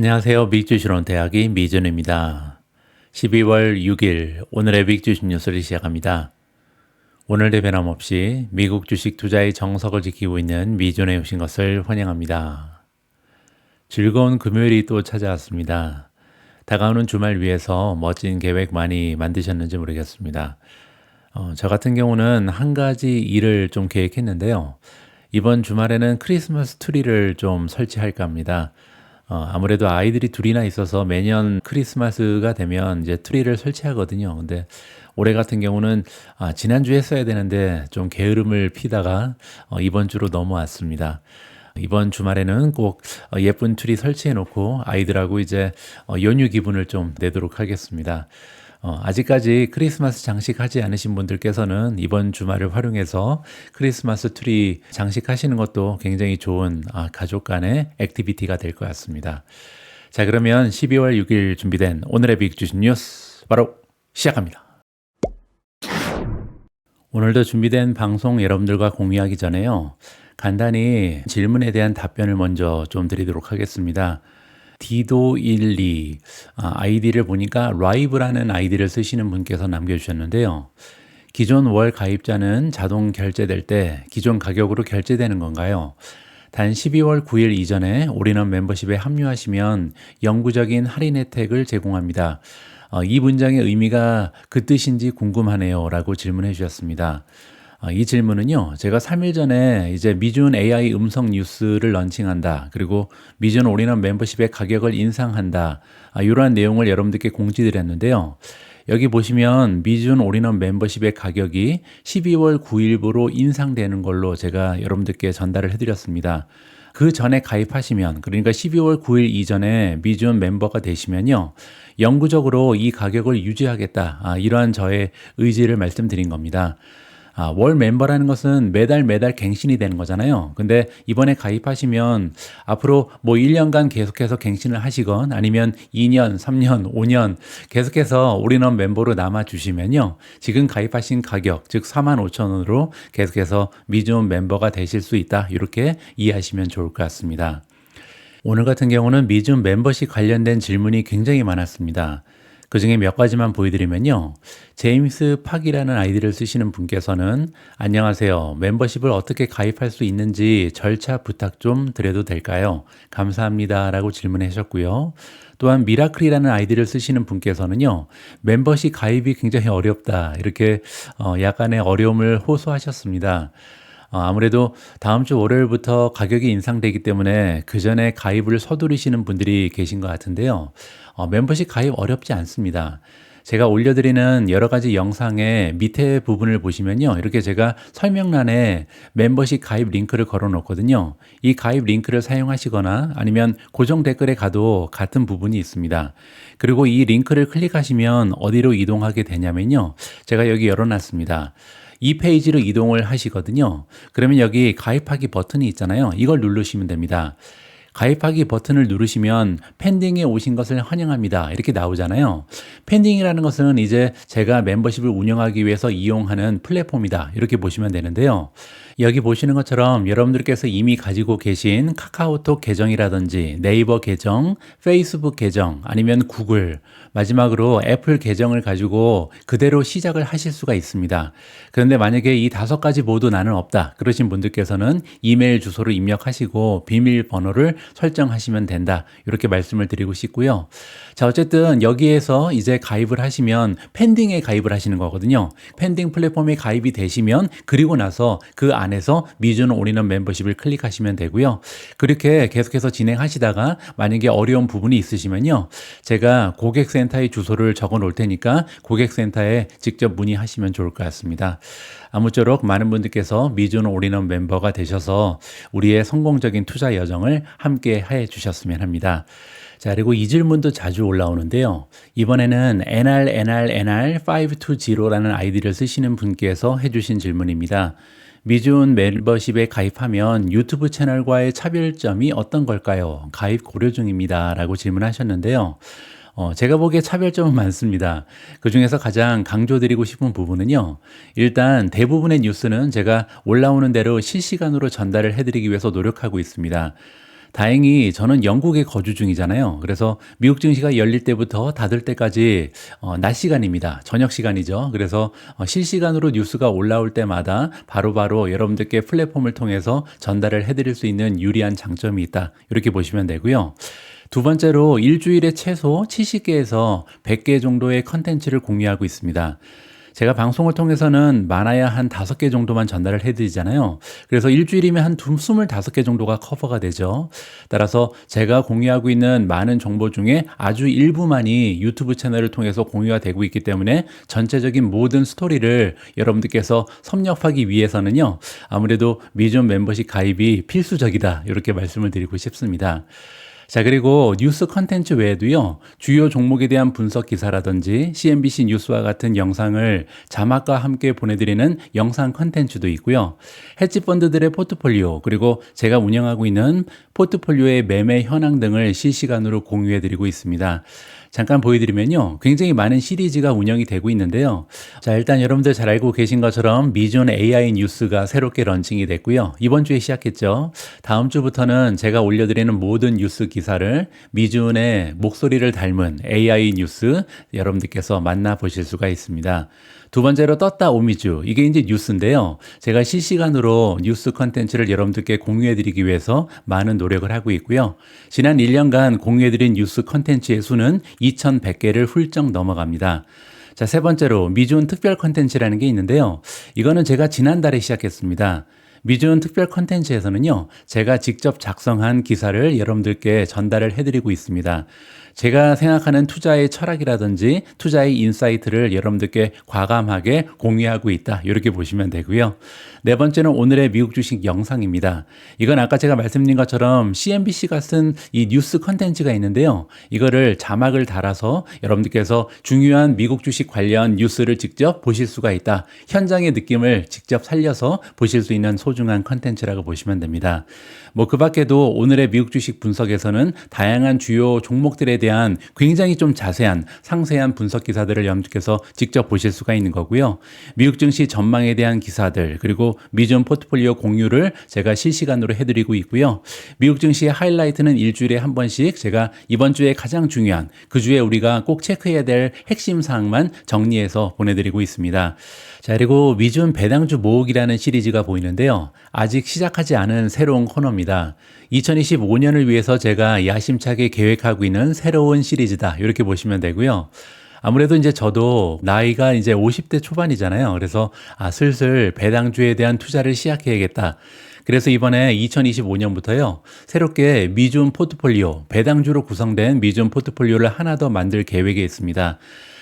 안녕하세요. 빅주시론 대학의 미준입니다. 12월 6일 오늘의 빅주식 뉴스를 시작합니다. 오늘도 변함없이 미국 주식 투자의 정석을 지키고 있는 미준에 오신 것을 환영합니다. 즐거운 금요일이 또 찾아왔습니다. 다가오는 주말 위해서 멋진 계획 많이 만드셨는지 모르겠습니다. 저 같은 경우는 한 가지 일을 좀 계획했는데요. 이번 주말에는 크리스마스 트리를 좀 설치할까 합니다. 아무래도 아이들이 둘이나 있어서 매년 크리스마스가 되면 이제 트리를 설치하거든요. 근데 올해 같은 경우는 지난주에 했어야 되는데 좀 게으름을 피다가 이번 주로 넘어왔습니다. 이번 주말에는 꼭 예쁜 트리 설치해 놓고 아이들하고 이제 연휴 기분을 좀 내도록 하겠습니다. 아직까지 크리스마스 장식하지 않으신 분들께서는 이번 주말을 활용해서 크리스마스 트리 장식하시는 것도 굉장히 좋은 가족 간의 액티비티가 될 것 같습니다. 자, 그러면 12월 6일 준비된 오늘의 빅주식 뉴스 바로 시작합니다. 오늘도 준비된 방송 여러분들과 공유하기 전에요. 간단히 질문에 대한 답변을 먼저 좀 드리도록 하겠습니다. 디도12 아이디를 보니까 라이브라는 아이디를 쓰시는 분께서 남겨주셨는데요. 기존 월 가입자는 자동 결제될 때 기존 가격으로 결제되는 건가요? 단 12월 9일 이전에 올인원 멤버십에 합류하시면 영구적인 할인 혜택을 제공합니다. 이 문장의 의미가 그 뜻인지 궁금하네요 라고 질문해 주셨습니다. 이 질문은요, 제가 3일 전에 이제 미준 AI 음성 뉴스를 런칭한다. 그리고 미준 올인원 멤버십의 가격을 인상한다. 이러한 내용을 여러분들께 공지드렸는데요. 여기 보시면 미준 올인원 멤버십의 가격이 12월 9일부로 인상되는 걸로 제가 여러분들께 전달을 해드렸습니다. 그 전에 가입하시면, 그러니까 12월 9일 이전에 미준 멤버가 되시면요, 영구적으로 이 가격을 유지하겠다. 이러한 저의 의지를 말씀드린 겁니다. 월 멤버라는 것은 매달 갱신이 되는 거잖아요. 근데 이번에 가입하시면 앞으로 뭐 1년간 계속해서 갱신을 하시건 아니면 2년, 3년, 5년 계속해서 올인원 멤버로 남아주시면요. 지금 가입하신 가격, 즉 45,000원으로 계속해서 미준 멤버가 되실 수 있다. 이렇게 이해하시면 좋을 것 같습니다. 오늘 같은 경우는 미준 멤버십 관련된 질문이 굉장히 많았습니다. 그 중에 몇 가지만 보여드리면요. 제임스 팍이라는 아이디를 쓰시는 분께서는 안녕하세요. 멤버십을 어떻게 가입할 수 있는지 절차 부탁 좀 드려도 될까요? 감사합니다. 라고 질문해 주셨고요. 또한 미라클이라는 아이디를 쓰시는 분께서는요. 멤버십 가입이 굉장히 어렵다. 이렇게 약간의 어려움을 호소하셨습니다. 아무래도 다음 주 월요일부터 가격이 인상되기 때문에 그 전에 가입을 서두르시는 분들이 계신 것 같은데요. 멤버십 가입 어렵지 않습니다. 제가 올려드리는 여러 가지 영상의 밑에 부분을 보시면요. 이렇게 제가 설명란에 멤버십 가입 링크를 걸어 놓거든요. 이 가입 링크를 사용하시거나 아니면 고정 댓글에 가도 같은 부분이 있습니다. 그리고 이 링크를 클릭하시면 어디로 이동하게 되냐면요. 제가 여기 열어놨습니다. 이 페이지로 이동을 하시거든요. 그러면 여기 가입하기 버튼이 있잖아요. 이걸 누르시면 됩니다. 가입하기 버튼을 누르시면 펜딩에 오신 것을 환영합니다. 이렇게 나오잖아요. 펜딩이라는 것은 이제 제가 멤버십을 운영하기 위해서 이용하는 플랫폼이다. 이렇게 보시면 되는데요. 여기 보시는 것처럼 여러분들께서 이미 가지고 계신 카카오톡 계정이라든지 네이버 계정, 페이스북 계정, 아니면 구글, 마지막으로 애플 계정을 가지고 그대로 시작을 하실 수가 있습니다. 그런데 만약에 이 5가지 모두 나는 없다. 그러신 분들께서는 이메일 주소를 입력하시고 비밀번호를 설정하시면 된다. 이렇게 말씀을 드리고 싶고요. 자, 어쨌든 여기에서 이제 가입을 하시면 펜딩에 가입을 하시는 거거든요. 펜딩 플랫폼에 가입이 되시면 그리고 나서 그 안에서 미준 올인원 멤버십을 클릭하시면 되고요. 그렇게 계속해서 진행하시다가 만약에 어려운 부분이 있으시면요. 제가 고객센터의 주소를 적어 놓을 테니까 고객센터에 직접 문의하시면 좋을 것 같습니다. 아무쪼록 많은 분들께서 미준 올인원 멤버가 되셔서 우리의 성공적인 투자 여정을 함께 해 주셨으면 합니다. 자, 그리고 이 질문도 자주 올라오는데요. 이번에는 NRNR520라는 아이디를 쓰시는 분께서 해주신 질문입니다. 미준 멤버십에 가입하면 유튜브 채널과의 차별점이 어떤 걸까요? 가입 고려 중입니다. 라고 질문하셨는데요. 제가 보기에 차별점은 많습니다. 그 중에서 가장 강조드리고 싶은 부분은요. 일단 대부분의 뉴스는 제가 올라오는 대로 실시간으로 전달을 해드리기 위해서 노력하고 있습니다. 다행히 저는 영국에 거주 중이잖아요. 그래서 미국 증시가 열릴 때부터 닫을 때까지 낮 시간입니다. 저녁 시간이죠. 그래서 실시간으로 뉴스가 올라올 때마다 바로바로 여러분들께 플랫폼을 통해서 전달을 해드릴 수 있는 유리한 장점이 있다. 이렇게 보시면 되고요. 두 번째로 일주일에 최소 70개에서 100개 정도의 컨텐츠를 공유하고 있습니다. 제가 방송을 통해서는 많아야 한 5개 정도만 전달을 해드리잖아요. 그래서 일주일이면 한 25개 정도가 커버가 되죠. 따라서 제가 공유하고 있는 많은 정보 중에 아주 일부만이 유튜브 채널을 통해서 공유가 되고 있기 때문에 전체적인 모든 스토리를 여러분들께서 섭렵하기 위해서는요, 아무래도 미존 멤버십 가입이 필수적이다. 이렇게 말씀을 드리고 싶습니다. 자, 그리고 뉴스 컨텐츠 외에도요, 주요 종목에 대한 분석 기사라든지 CNBC 뉴스와 같은 영상을 자막과 함께 보내드리는 영상 컨텐츠도 있고요. 헤지 펀드들의 포트폴리오, 그리고 제가 운영하고 있는 포트폴리오의 매매 현황 등을 실시간으로 공유해드리고 있습니다. 잠깐 보여드리면요, 굉장히 많은 시리즈가 운영이 되고 있는데요. 자, 일단 여러분들 잘 알고 계신 것처럼 미존 AI 뉴스가 새롭게 런칭이 됐고요. 이번 주에 시작했죠. 다음 주부터는 제가 올려드리는 모든 뉴스 기사를 미존의 목소리를 닮은 AI 뉴스 여러분들께서 만나보실 수가 있습니다. 두 번째로 떴다 오미주, 이게 이제 뉴스인데요. 제가 실시간으로 뉴스 컨텐츠를 여러분들께 공유해드리기 위해서 많은 노력을 하고 있고요. 지난 1년간 공유해드린 뉴스 컨텐츠의 수는 2100개를 훌쩍 넘어갑니다. 자, 세 번째로 미존 특별 컨텐츠라는 게 있는데요. 이거는 제가 지난달에 시작했습니다. 미존 특별 컨텐츠에서는요, 제가 직접 작성한 기사를 여러분들께 전달을 해드리고 있습니다. 제가 생각하는 투자의 철학이라든지 투자의 인사이트를 여러분들께 과감하게 공유하고 있다. 이렇게 보시면 되고요. 네 번째는 오늘의 미국 주식 영상입니다. 이건 아까 제가 말씀드린 것처럼 CNBC가 쓴 이 뉴스 컨텐츠가 있는데요. 이거를 자막을 달아서 여러분들께서 중요한 미국 주식 관련 뉴스를 직접 보실 수가 있다. 현장의 느낌을 직접 살려서 보실 수 있는 소중한 컨텐츠라고 보시면 됩니다. 그 밖에도 오늘의 미국 주식 분석에서는 다양한 주요 종목들에 대한 굉장히 좀 자세한 상세한 분석 기사들을 여러분께서 직접 보실 수가 있는 거고요. 미국 증시 전망에 대한 기사들, 그리고 미존 포트폴리오 공유를 제가 실시간으로 해드리고 있고요. 미국 증시의 하이라이트는 일주일에 한 번씩 제가 이번 주에 가장 중요한, 그 주에 우리가 꼭 체크해야 될 핵심 사항만 정리해서 보내드리고 있습니다. 자, 그리고 미존 배당주 모으기라는 시리즈가 보이는데요. 아직 시작하지 않은 새로운 코너입니다. 2025년을 위해서 제가 야심차게 계획하고 있는 새로운 시리즈다. 이렇게 보시면 되고요. 아무래도 이제 저도 나이가 이제 50대 초반이잖아요. 그래서 슬슬 배당주에 대한 투자를 시작해야겠다. 그래서 이번에 2025년부터요, 새롭게 미존 포트폴리오, 배당주로 구성된 미존 포트폴리오를 하나 더 만들 계획이 있습니다.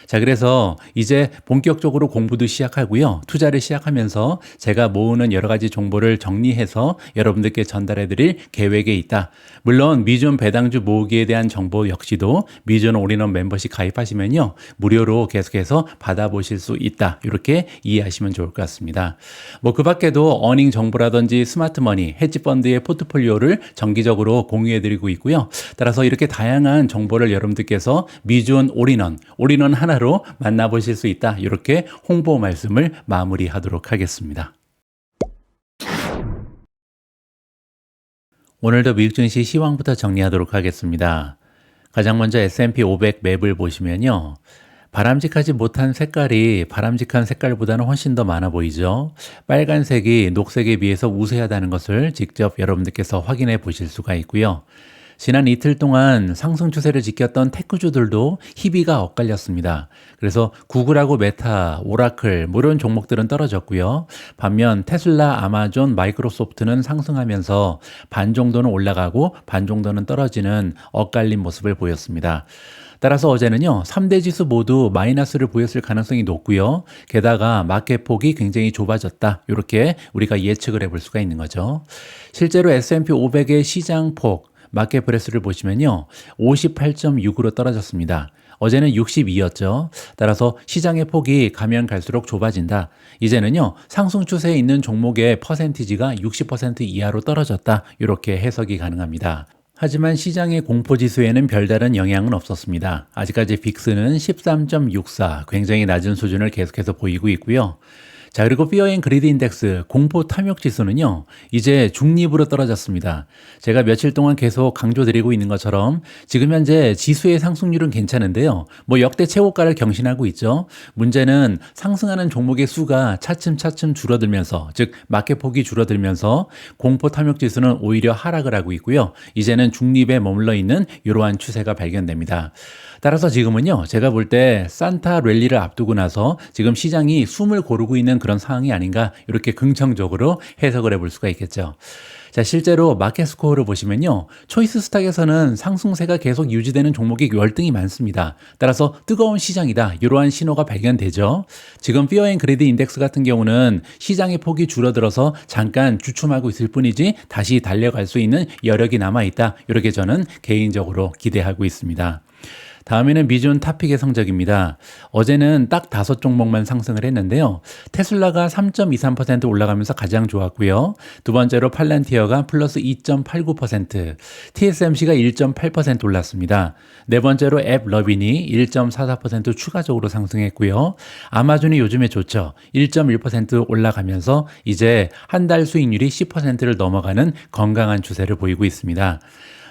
자, 그래서 이제 본격적으로 공부도 시작하고요. 투자를 시작하면서 제가 모으는 여러 가지 정보를 정리해서 여러분들께 전달해 드릴 계획에 있다. 물론 미존 배당주 모으기에 대한 정보 역시도 미존 올인원 멤버십 가입하시면요, 무료로 계속해서 받아보실 수 있다. 이렇게 이해하시면 좋을 것 같습니다. 그 밖에도 어닝 정보라든지 스마트머니, 헤지펀드의 포트폴리오를 정기적으로 공유해 드리고 있고요. 따라서 이렇게 다양한 정보를 여러분들께서 미존 올인원 하나로 만나보실 수 있다. 이렇게 홍보 말씀을 마무리하도록 하겠습니다. 오늘도 미국 증시 시황부터 정리하도록 하겠습니다. 가장 먼저 S&P 500 맵을 보시면요, 바람직하지 못한 색깔이 바람직한 색깔보다는 훨씬 더 많아 보이죠. 빨간색이 녹색에 비해서 우세하다는 것을 직접 여러분들께서 확인해 보실 수가 있고요. 지난 이틀 동안 상승 추세를 지켰던 테크주들도 희비가 엇갈렸습니다. 그래서 구글하고 메타, 오라클 이런 종목들은 떨어졌고요. 반면 테슬라, 아마존, 마이크로소프트는 상승하면서 반 정도는 올라가고 반 정도는 떨어지는 엇갈린 모습을 보였습니다. 따라서 어제는요, 3대 지수 모두 마이너스를 보였을 가능성이 높고요. 게다가 마켓 폭이 굉장히 좁아졌다. 이렇게 우리가 예측을 해볼 수가 있는 거죠. 실제로 S&P 500의 시장 폭, 마켓 브레스를 보시면요, 58.6으로 떨어졌습니다. 어제는 62였죠. 따라서 시장의 폭이 가면 갈수록 좁아진다. 이제는요, 상승 추세에 있는 종목의 퍼센티지가 60% 이하로 떨어졌다. 이렇게 해석이 가능합니다. 하지만 시장의 공포지수에는 별다른 영향은 없었습니다. 아직까지 빅스는 13.64, 굉장히 낮은 수준을 계속해서 보이고 있고요. 자, 그리고 피어 앤 그리드 인덱스 공포 탐욕 지수는요, 이제 중립으로 떨어졌습니다. 제가 며칠 동안 계속 강조드리고 있는 것처럼 지금 현재 지수의 상승률은 괜찮은데요. 뭐 역대 최고가를 경신하고 있죠. 문제는 상승하는 종목의 수가 차츰차츰 줄어들면서, 즉 마켓 폭이 줄어들면서 공포 탐욕 지수는 오히려 하락을 하고 있고요. 이제는 중립에 머물러 있는 이러한 추세가 발견됩니다. 따라서 지금은요, 제가 볼 때 산타 랠리를 앞두고 나서 지금 시장이 숨을 고르고 있는 그런 상황이 아닌가, 이렇게 긍정적으로 해석을 해볼 수가 있겠죠. 자, 실제로 마켓 스코어를 보시면요, 초이스 스탁에서는 상승세가 계속 유지되는 종목이 월등히 많습니다. 따라서 뜨거운 시장이다, 이러한 신호가 발견되죠. 지금 피어 앤 그리드 인덱스 같은 경우는 시장의 폭이 줄어들어서 잠깐 주춤하고 있을 뿐이지 다시 달려갈 수 있는 여력이 남아있다, 이렇게 저는 개인적으로 기대하고 있습니다. 다음에는 미준 탑픽의 성적입니다. 어제는 딱 5종목만 상승을 했는데요. 테슬라가 3.23% 올라가면서 가장 좋았고요. 두 번째로 팔란티어가 플러스 2.89%, TSMC가 1.8% 올랐습니다. 네 번째로 앱러빈이 1.44% 추가적으로 상승했고요. 아마존이 요즘에 좋죠. 1.1% 올라가면서 이제 한 달 수익률이 10%를 넘어가는 건강한 추세를 보이고 있습니다.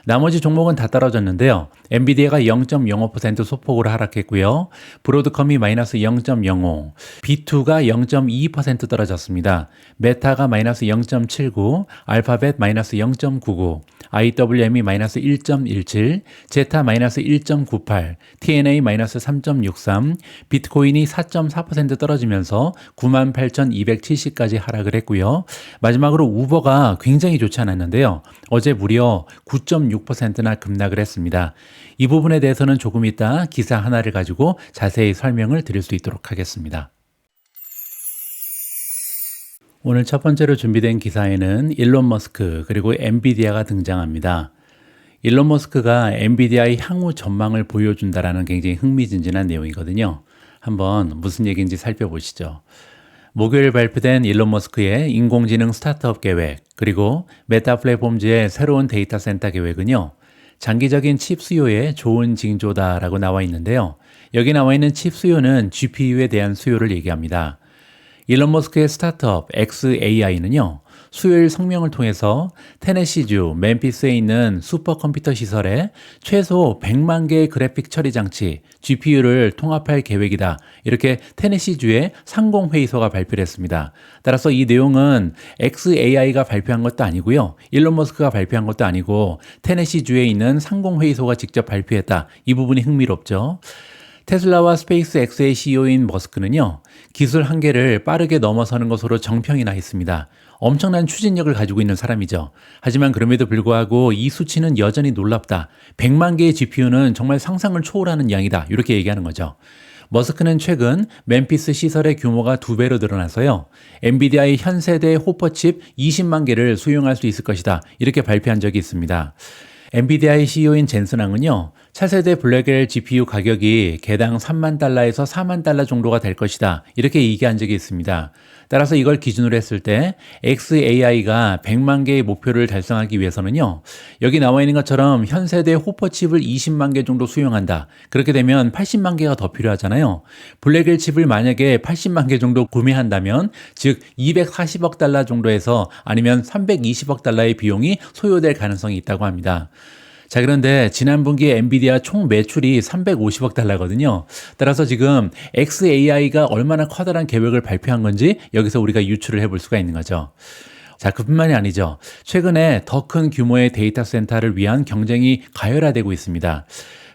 나머지 종목은 다 떨어졌는데요. 엔비디아가 0.05% 소폭으로 하락했고요. 브로드컴이 마이너스 0.05, B2가 0.22% 떨어졌습니다. 메타가 마이너스 0.79, 알파벳 마이너스 0.99, IWM이 마이너스 1.17, 제타 마이너스 1.98, TNA 마이너스 3.63, 비트코인이 4.4% 떨어지면서 98,270까지 하락을 했고요. 마지막으로 우버가 굉장히 좋지 않았는데요. 어제 무려 9.6%나 급락을 했습니다. 이 부분에 대해서는 조금 이따 기사 하나를 가지고 자세히 설명을 드릴 수 있도록 하겠습니다. 오늘 첫 번째로 준비된 기사에는 일론 머스크 그리고 엔비디아가 등장합니다. 일론 머스크가 엔비디아의 향후 전망을 보여준다라는 굉장히 흥미진진한 내용이거든요. 한번 무슨 얘기인지 살펴보시죠. 목요일 발표된 일론 머스크의 인공지능 스타트업 계획, 그리고 메타 플랫폼즈의 새로운 데이터 센터 계획은요, 장기적인 칩 수요에 좋은 징조다라고 나와 있는데요. 여기 나와 있는 칩 수요는 GPU에 대한 수요를 얘기합니다. 일론 머스크의 스타트업 XAI는요, 수요일 성명을 통해서 테네시주 멤피스에 있는 슈퍼컴퓨터 시설에 최소 100만 개의 그래픽 처리 장치 GPU를 통합할 계획이다, 이렇게 테네시주의 상공회의소가 발표를 했습니다. 따라서 이 내용은 XAI가 발표한 것도 아니고요, 일론 머스크가 발표한 것도 아니고 테네시주에 있는 상공회의소가 직접 발표했다. 이 부분이 흥미롭죠. 테슬라와 스페이스X의 CEO인 머스크는요, 기술 한계를 빠르게 넘어서는 것으로 정평이 나 있습니다. 엄청난 추진력을 가지고 있는 사람이죠. 하지만 그럼에도 불구하고 이 수치는 여전히 놀랍다. 100만 개의 GPU는 정말 상상을 초월하는 양이다, 이렇게 얘기하는 거죠. 머스크는 최근 멤피스 시설의 규모가 2배로 늘어나서요, 엔비디아의 현 세대 호퍼칩 20만 개를 수용할 수 있을 것이다, 이렇게 발표한 적이 있습니다. 엔비디아의 CEO인 젠슨왕은요, 차세대 블랙엘 GPU 가격이 개당 3만 달러에서 4만 달러 정도가 될 것이다, 이렇게 얘기한 적이 있습니다. 따라서 이걸 기준으로 했을 때 XAI가 100만 개의 목표를 달성하기 위해서는요, 여기 나와 있는 것처럼 현 세대 호퍼칩을 20만 개 정도 수용한다. 그렇게 되면 80만 개가 더 필요하잖아요. 블랙엘 칩을 만약에 80만 개 정도 구매한다면, 즉 240억 달러 정도에서 아니면 320억 달러의 비용이 소요될 가능성이 있다고 합니다. 자, 그런데 지난 분기에 엔비디아 총 매출이 350억 달러거든요. 따라서 지금 XAI가 얼마나 커다란 계획을 발표한 건지 여기서 우리가 유추를 해볼 수가 있는 거죠. 자, 그뿐만이 아니죠. 최근에 더 큰 규모의 데이터 센터를 위한 경쟁이 가열화되고 있습니다.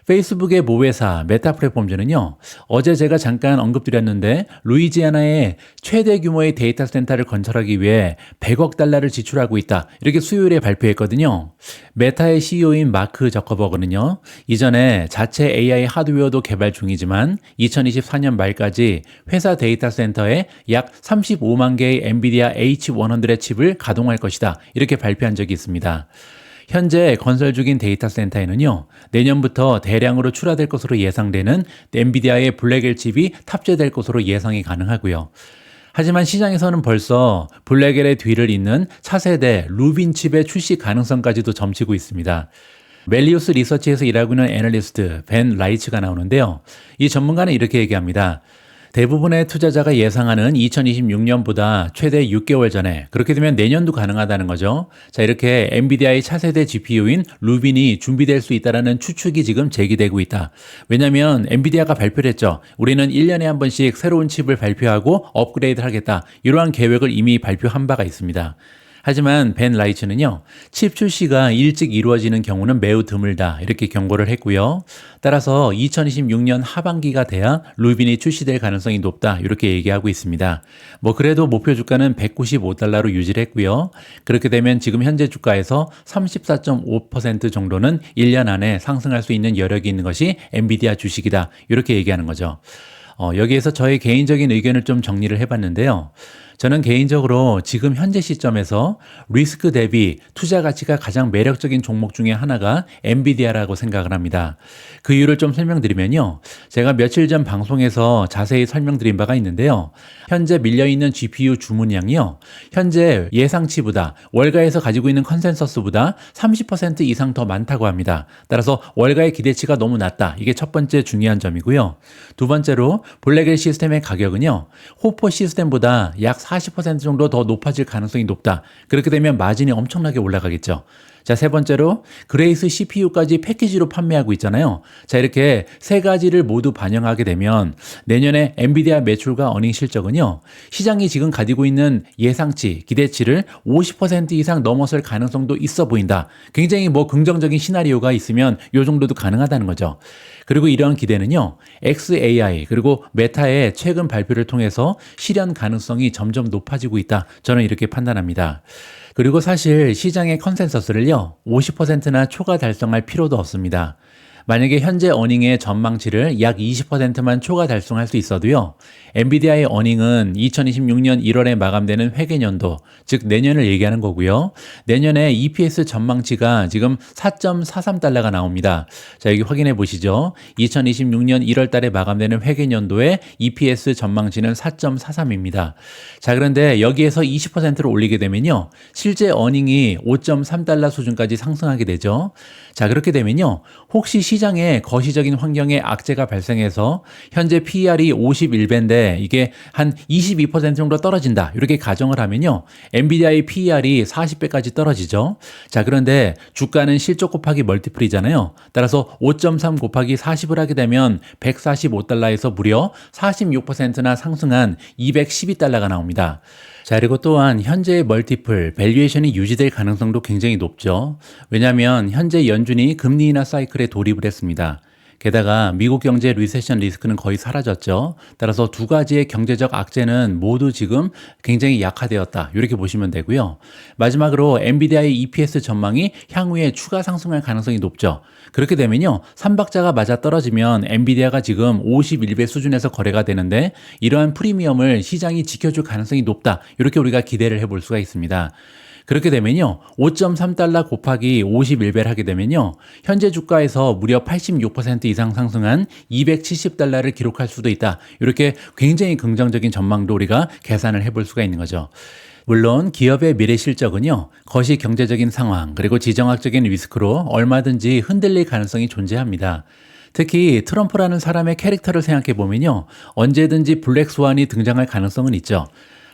페이스북의 모회사 메타 플랫폼즈는요, 어제 제가 잠깐 언급드렸는데 루이지애나에 최대 규모의 데이터 센터를 건설하기 위해 100억 달러를 지출하고 있다, 이렇게 수요일에 발표했거든요. 메타의 CEO인 마크 저커버그는요, 이전에 자체 AI 하드웨어도 개발 중이지만 2024년 말까지 회사 데이터 센터에 약 35만 개의 엔비디아 H100의 칩을 가동할 것이다, 이렇게 발표한 적이 있습니다. 현재 건설 중인 데이터 센터에는요, 내년부터 대량으로 출하될 것으로 예상되는 엔비디아의 블랙엘 칩이 탑재될 것으로 예상이 가능하고요. 하지만 시장에서는 벌써 블랙엘의 뒤를 잇는 차세대 루빈 칩의 출시 가능성까지도 점치고 있습니다. 멜리우스 리서치에서 일하고 있는 애널리스트 벤 라이츠가 나오는데요, 이 전문가는 이렇게 얘기합니다. 대부분의 투자자가 예상하는 2026년보다 최대 6개월 전에, 그렇게 되면 내년도 가능하다는 거죠. 자, 이렇게 엔비디아의 차세대 GPU인 루빈이 준비될 수 있다는 추측이 지금 제기되고 있다. 왜냐하면 엔비디아가 발표를 했죠. 우리는 1년에 한 번씩 새로운 칩을 발표하고 업그레이드 하겠다. 이러한 계획을 이미 발표한 바가 있습니다. 하지만 벤 라이츠는요, 칩 출시가 일찍 이루어지는 경우는 매우 드물다, 이렇게 경고를 했고요. 따라서 2026년 하반기가 돼야 루빈이 출시될 가능성이 높다, 이렇게 얘기하고 있습니다. 그래도 목표 주가는 195달러로 유지를 했고요. 그렇게 되면 지금 현재 주가에서 34.5% 정도는 1년 안에 상승할 수 있는 여력이 있는 것이 엔비디아 주식이다, 이렇게 얘기하는 거죠. 여기에서 저의 개인적인 의견을 좀 정리를 해봤는데요. 저는 개인적으로 지금 현재 시점에서 리스크 대비 투자 가치가 가장 매력적인 종목 중에 하나가 엔비디아라고 생각을 합니다. 그 이유를 좀 설명드리면요. 제가 며칠 전 방송에서 자세히 설명드린 바가 있는데요. 현재 밀려있는 GPU 주문량이요, 현재 예상치보다, 월가에서 가지고 있는 컨센서스보다 30% 이상 더 많다고 합니다. 따라서 월가의 기대치가 너무 낮다. 이게 첫 번째 중요한 점이고요. 두 번째로 블랙엘 시스템의 가격은요, 호퍼 시스템보다 약 40% 정도 더 높아질 가능성이 높다. 그렇게 되면 마진이 엄청나게 올라가겠죠. 자, 세 번째로 그레이스 CPU까지 패키지로 판매하고 있잖아요. 자, 이렇게 세 가지를 모두 반영하게 되면 내년에 엔비디아 매출과 어닝 실적은요, 시장이 지금 가지고 있는 예상치, 기대치를 50% 이상 넘어설 가능성도 있어 보인다. 굉장히 긍정적인 시나리오가 있으면 이 정도도 가능하다는 거죠. 그리고 이러한 기대는요, XAI 그리고 메타의 최근 발표를 통해서 실현 가능성이 점점 높아지고 있다. 저는 이렇게 판단합니다. 그리고 사실 시장의 컨센서스를요, 50%나 초과 달성할 필요도 없습니다. 만약에 현재 어닝의 전망치를 약 20%만 초과 달성할 수 있어도요, 엔비디아의 어닝은 2026년 1월에 마감되는 회계년도, 즉 내년을 얘기하는 거고요. 내년에 EPS 전망치가 지금 4.43달러가 나옵니다. 자, 여기 확인해 보시죠. 2026년 1월 달에 마감되는 회계년도의 EPS 전망치는 4.43입니다. 자, 그런데 여기에서 20%를 올리게 되면요, 실제 어닝이 5.3달러 수준까지 상승하게 되죠. 자, 그렇게 되면요, 혹시 시장에 거시적인 환경에 악재가 발생해서 현재 PER이 51배인데 이게 한 22% 정도 떨어진다, 이렇게 가정을 하면요, 엔비디아의 PER이 40배까지 떨어지죠. 자, 그런데 주가는 실적 곱하기 멀티플이잖아요. 따라서 5.3 곱하기 40을 하게 되면 145달러에서 무려 46%나 상승한 212달러가 나옵니다. 자, 그리고 또한 현재의 멀티플, 밸류에이션이 유지될 가능성도 굉장히 높죠. 왜냐하면 현재 연준이 금리 인하 사이클에 돌입을 했습니다. 게다가 미국 경제 리세션 리스크는 거의 사라졌죠. 따라서 두 가지의 경제적 악재는 모두 지금 굉장히 약화되었다, 이렇게 보시면 되고요. 마지막으로 엔비디아의 EPS 전망이 향후에 추가 상승할 가능성이 높죠. 그렇게 되면요, 3박자가 맞아 떨어지면 엔비디아가 지금 51배 수준에서 거래가 되는데 이러한 프리미엄을 시장이 지켜줄 가능성이 높다, 이렇게 우리가 기대를 해볼 수가 있습니다. 그렇게 되면요, 5.3달러 곱하기 51배를 하게 되면요, 현재 주가에서 무려 86% 이상 상승한 270달러를 기록할 수도 있다. 이렇게 굉장히 긍정적인 전망도 우리가 계산을 해볼 수가 있는 거죠. 물론 기업의 미래 실적은요, 거시 경제적인 상황 그리고 지정학적인 리스크로 얼마든지 흔들릴 가능성이 존재합니다. 특히 트럼프라는 사람의 캐릭터를 생각해 보면요, 언제든지 블랙스완이 등장할 가능성은 있죠.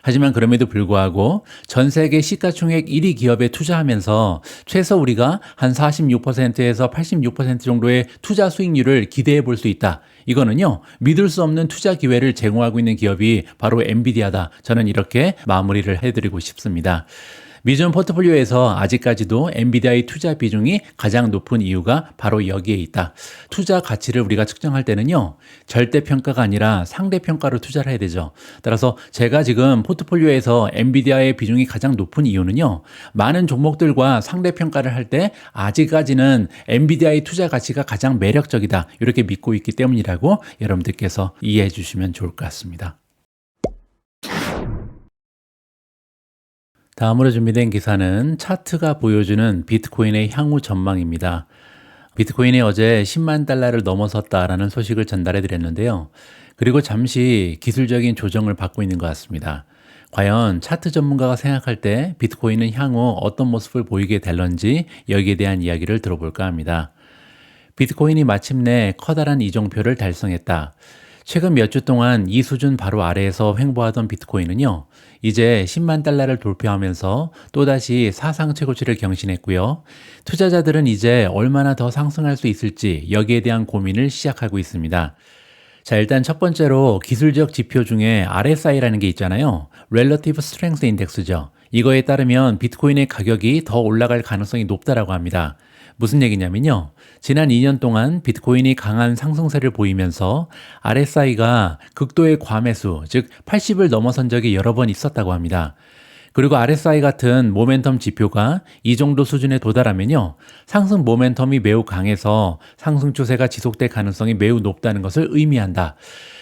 하지만 그럼에도 불구하고 전 세계 시가총액 1위 기업에 투자하면서 최소 우리가 한 46%에서 86% 정도의 투자 수익률을 기대해 볼 수 있다. 이거는요, 믿을 수 없는 투자 기회를 제공하고 있는 기업이 바로 엔비디아다. 저는 이렇게 마무리를 해드리고 싶습니다. 미전 포트폴리오에서 아직까지도 엔비디아의 투자 비중이 가장 높은 이유가 바로 여기에 있다. 투자 가치를 우리가 측정할 때는요, 절대평가가 아니라 상대평가로 투자를 해야 되죠. 따라서 제가 지금 포트폴리오에서 엔비디아의 비중이 가장 높은 이유는요, 많은 종목들과 상대평가를 할 때 아직까지는 엔비디아의 투자 가치가 가장 매력적이다, 이렇게 믿고 있기 때문이라고 여러분들께서 이해해 주시면 좋을 것 같습니다. 다음으로 준비된 기사는 차트가 보여주는 비트코인의 향후 전망입니다. 비트코인이 어제 10만 달러를 넘어섰다라는 소식을 전달해 드렸는데요. 그리고 잠시 기술적인 조정을 받고 있는 것 같습니다. 과연 차트 전문가가 생각할 때 비트코인은 향후 어떤 모습을 보이게 될런지 여기에 대한 이야기를 들어볼까 합니다. 비트코인이 마침내 커다란 이정표를 달성했다. 최근 몇 주 동안 이 수준 바로 아래에서 횡보하던 비트코인은요, 이제 10만 달러를 돌파하면서 또다시 사상 최고치를 경신했고요. 투자자들은 이제 얼마나 더 상승할 수 있을지 여기에 대한 고민을 시작하고 있습니다. 자, 일단 첫 번째로 기술적 지표 중에 RSI라는 게 있잖아요. Relative Strength Index죠. 이거에 따르면 비트코인의 가격이 더 올라갈 가능성이 높다라고 합니다. 무슨 얘기냐면요. 지난 2년 동안 비트코인이 강한 상승세를 보이면서 RSI가 극도의 과매수, 즉 80을 넘어선 적이 여러 번 있었다고 합니다. 그리고 RSI 같은 모멘텀 지표가 이 정도 수준에 도달하면요, 상승 모멘텀이 매우 강해서 상승 추세가 지속될 가능성이 매우 높다는 것을 의미한다.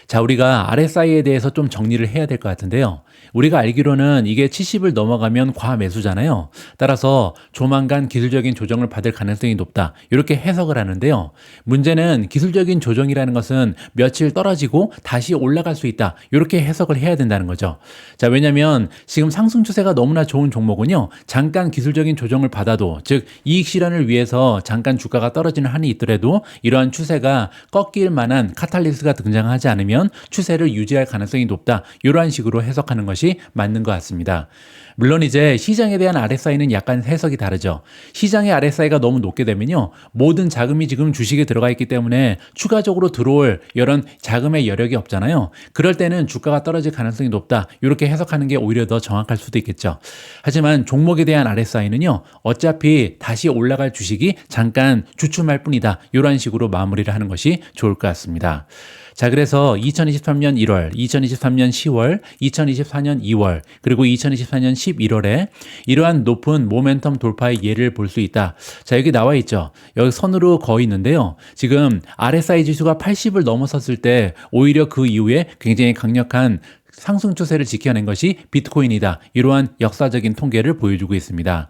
자, 우리가 RSI에 대해서 좀 정리를 해야 될 것 같은데요. 우리가 알기로는 이게 70을 넘어가면 과매수잖아요. 따라서 조만간 기술적인 조정을 받을 가능성이 높다. 이렇게 해석을 하는데요. 문제는 기술적인 조정이라는 것은 며칠 떨어지고 다시 올라갈 수 있다. 이렇게 해석을 해야 된다는 거죠. 자, 왜냐면 지금 상승 추세가 너무나 좋은 종목은요, 잠깐 기술적인 조정을 받아도, 즉 이익 실현을 위해서 잠깐 주가가 떨어지는 한이 있더라도 이러한 추세가 꺾일 만한 카탈리스트가 등장하지 않으면 추세를 유지할 가능성이 높다. 이러한 식으로 해석하는 것이 맞는 것 같습니다. 물론 이제 시장에 대한 RSI는 약간 해석이 다르죠. 시장의 RSI가 너무 높게 되면요, 모든 자금이 지금 주식에 들어가 있기 때문에 추가적으로 들어올 이런 자금의 여력이 없잖아요. 그럴 때는 주가가 떨어질 가능성이 높다. 이렇게 해석하는 게 오히려 더 정확할 수도 있겠죠. 하지만 종목에 대한 RSI는요, 어차피 다시 올라갈 주식이 잠깐 주춤할 뿐이다. 이런 식으로 마무리를 하는 것이 좋을 것 같습니다. 자, 그래서 2023년 1월, 2023년 10월, 2024년 2월, 그리고 2024년 11월에 이러한 높은 모멘텀 돌파의 예를 볼 수 있다. 자, 여기 나와 있죠. 여기 선으로 그어 있는데요. 지금 RSI 지수가 80을 넘어섰을 때 오히려 그 이후에 굉장히 강력한 상승 추세를 지켜낸 것이 비트코인이다. 이러한 역사적인 통계를 보여주고 있습니다.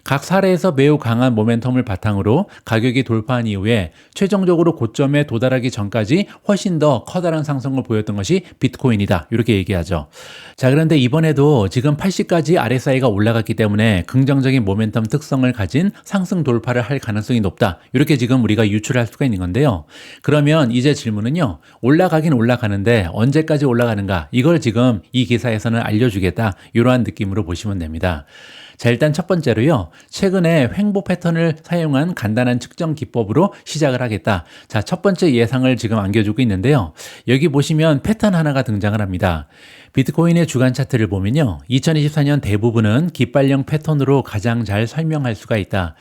각 사례에서 매우 강한 모멘텀을 바탕으로 가격이 돌파한 이후에 최종적으로 고점에 도달하기 전까지 훨씬 더 커다란 상승을 보였던 것이 비트코인이다. 이렇게 얘기하죠. 자, 그런데 이번에도 지금 80까지 RSI가 올라갔기 때문에 긍정적인 모멘텀 특성을 가진 상승 돌파를 할 가능성이 높다. 이렇게 지금 우리가 유출할 수가 있는 건데요. 그러면 이제 질문은요, 올라가긴 올라가는데 언제까지 올라가는가? 이걸 지금 이 기사에서는 알려주겠다. 이러한 느낌으로 보시면 됩니다. 자, 일단 첫 번째로요, 최근에 횡보 패턴을 사용한 간단한 측정 기법으로 시작을 하겠다. 자, 첫 번째 예상을 지금 안겨주고 있는데요. 여기 보시면 패턴 하나가 등장을 합니다. 비트코인의 주간 차트를 보면요, 2024년 대부분은 깃발령 패턴으로 가장 잘 설명할 수가 있다.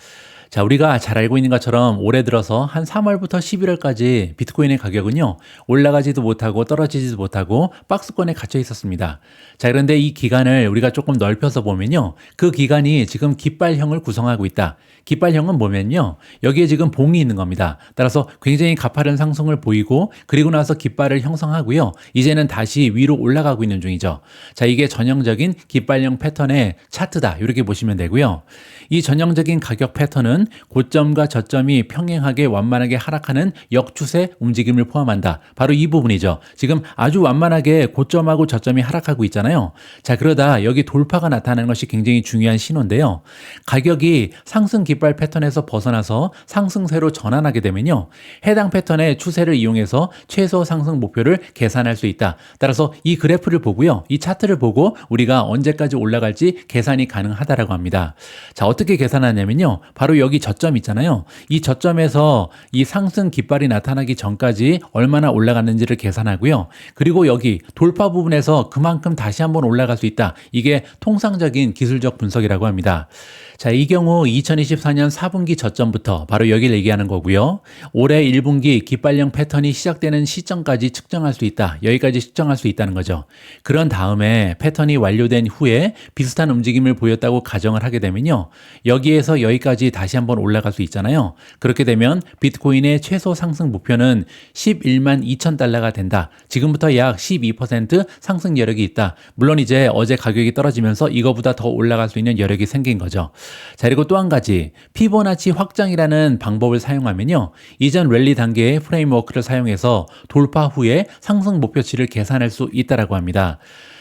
자, 우리가 잘 알고 있는 것처럼 올해 들어서 한 3월부터 11월까지 비트코인의 가격은요, 올라가지도 못하고 떨어지지도 못하고 박스권에 갇혀 있었습니다. 자, 그런데 이 기간을 우리가 조금 넓혀서 보면요, 그 기간이 지금 깃발형을 구성하고 있다. 깃발형은 뭐면요, 여기에 지금 봉이 있는 겁니다. 따라서 굉장히 가파른 상승을 보이고, 그리고 나서 깃발을 형성하고요, 이제는 다시 위로 올라가고 있는 중이죠. 자, 이게 전형적인 깃발형 패턴의 차트다. 이렇게 보시면 되고요. 이 전형적인 가격 패턴은 고점과 저점이 평행하게 완만하게 하락하는 역추세 움직임을 포함한다. 바로 이 부분이죠. 지금 아주 완만하게 고점하고 저점이 하락하고 있잖아요. 자, 그러다 여기 돌파가 나타나는 것이 굉장히 중요한 신호인데요. 가격이 상승 깃발 패턴에서 벗어나서 상승세로 전환하게 되면요, 해당 패턴의 추세를 이용해서 최소 상승 목표를 계산할 수 있다. 따라서 이 그래프를 보고요, 이 차트를 보고 우리가 언제까지 올라갈지 계산이 가능하다라고 합니다. 자, 어떻게 계산하냐면요, 바로 여기 저점 있잖아요. 이 저점에서 이 상승 깃발이 나타나기 전까지 얼마나 올라갔는지를 계산하고요. 그리고 여기 돌파 부분에서 그만큼 다시 한번 올라갈 수 있다. 이게 통상적인 기술적 분석이라고 합니다. 자, 이 경우 2024년 4분기 저점부터 바로 여기를 얘기하는 거고요. 올해 1분기 깃발령 패턴이 시작되는 시점까지 측정할 수 있다. 여기까지 측정할 수 있다는 거죠. 그런 다음에 패턴이 완료된 후에 비슷한 움직임을 보였다고 가정을 하게 되면요, 여기에서 여기까지 다시 한번 올라갈 수 있잖아요. 그렇게 되면 비트코인의 최소 상승 목표는 11만 2천 달러가 된다. 지금부터 약 12% 상승 여력이 있다. 물론 이제 어제 가격이 떨어지면서 이거보다 더 올라갈 수 있는 여력이 생긴 거죠. 자, 그리고 또 한 가지, 피보나치 확장이라는 방법을 사용하면요, 이전 랠리 단계의 프레임워크를 사용해서 돌파 후에 상승 목표치를 계산할 수 있다라고 합니다.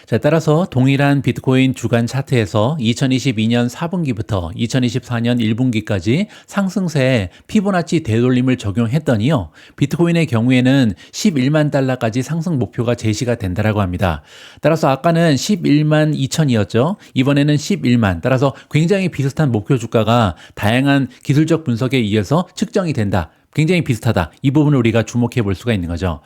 자, 따라서 동일한 비트코인 주간 차트에서 2022년 4분기부터 2024년 1분기까지 상승세에 피보나치 되돌림을 적용했더니요. 비트코인의 경우에는 11만 달러까지 상승 목표가 제시가 된다라고 합니다. 따라서 아까는 11만 2천이었죠. 이번에는 11만. 따라서 굉장히 비슷한 목표 주가가 다양한 기술적 분석에 의해서 측정이 된다. 굉장히 비슷하다. 이 부분을 우리가 주목해 볼 수가 있는 거죠.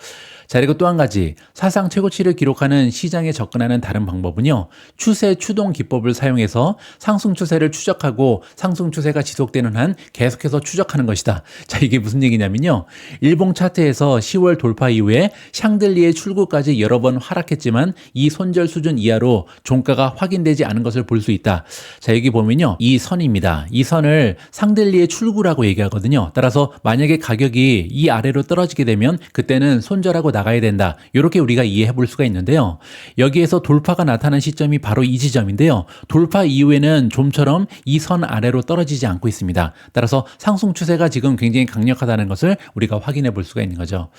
자, 그리고 또 한 가지 사상 최고치를 기록하는 시장에 접근하는 다른 방법은요. 추세 추동 기법을 사용해서 상승 추세를 추적하고 상승 추세가 지속되는 한 계속해서 추적하는 것이다. 자, 이게 무슨 얘기냐면요. 일봉 차트에서 10월 돌파 이후에 샹들리에 출구까지 여러 번 하락했지만 이 손절 수준 이하로 종가가 확인되지 않은 것을 볼 수 있다. 자, 여기 보면요. 이 선입니다. 이 선을 샹들리에 출구라고 얘기하거든요. 따라서 만약에 가격이 이 아래로 떨어지게 되면 그때는 손절하고 나가야 된다. 이렇게 우리가 이해해 볼 수가 있는데요. 여기에서 돌파가 나타난 시점이 바로 이 지점인데요. 돌파 이후에는 좀처럼 이 선 아래로 떨어지지 않고 있습니다. 따라서 상승 추세가 지금 굉장히 강력하다는 것을 우리가 확인해 볼 수가 있는 거죠.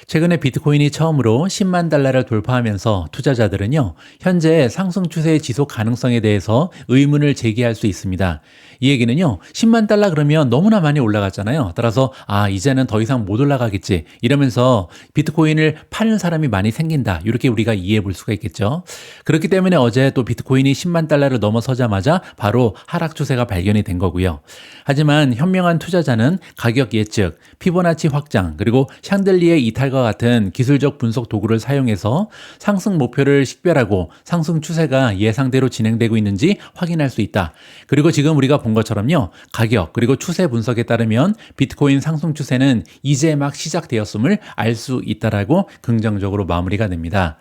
최근에 비트코인이 처음으로 10만 달러를 돌파하면서 투자자들은요. 현재 상승 추세의 지속 가능성에 대해서 의문을 제기할 수 있습니다. 이 얘기는요. 10만 달러 그러면 너무나 많이 올라갔잖아요. 따라서 이제는 더 이상 못 올라가겠지. 이러면서 비트코인을 파는 사람이 많이 생긴다. 이렇게 우리가 이해해 볼 수가 있겠죠. 그렇기 때문에 어제 또 비트코인이 10만 달러를 넘어서자마자 바로 하락 추세가 발견이 된 거고요. 하지만 현명한 투자자는 가격 예측, 피보나치 확장, 그리고 샹들리에 이탈과 같은 기술적 분석 도구를 사용해서 상승 목표를 식별하고 상승 추세가 예상대로 진행되고 있는지 확인할 수 있다. 그리고 지금 우리가 본 것처럼요. 가격 그리고 추세 분석에 따르면 비트코인 상승 추세는 이제 막 시작되었음을 알 수 있다라고 긍정적으로 마무리가 됩니다.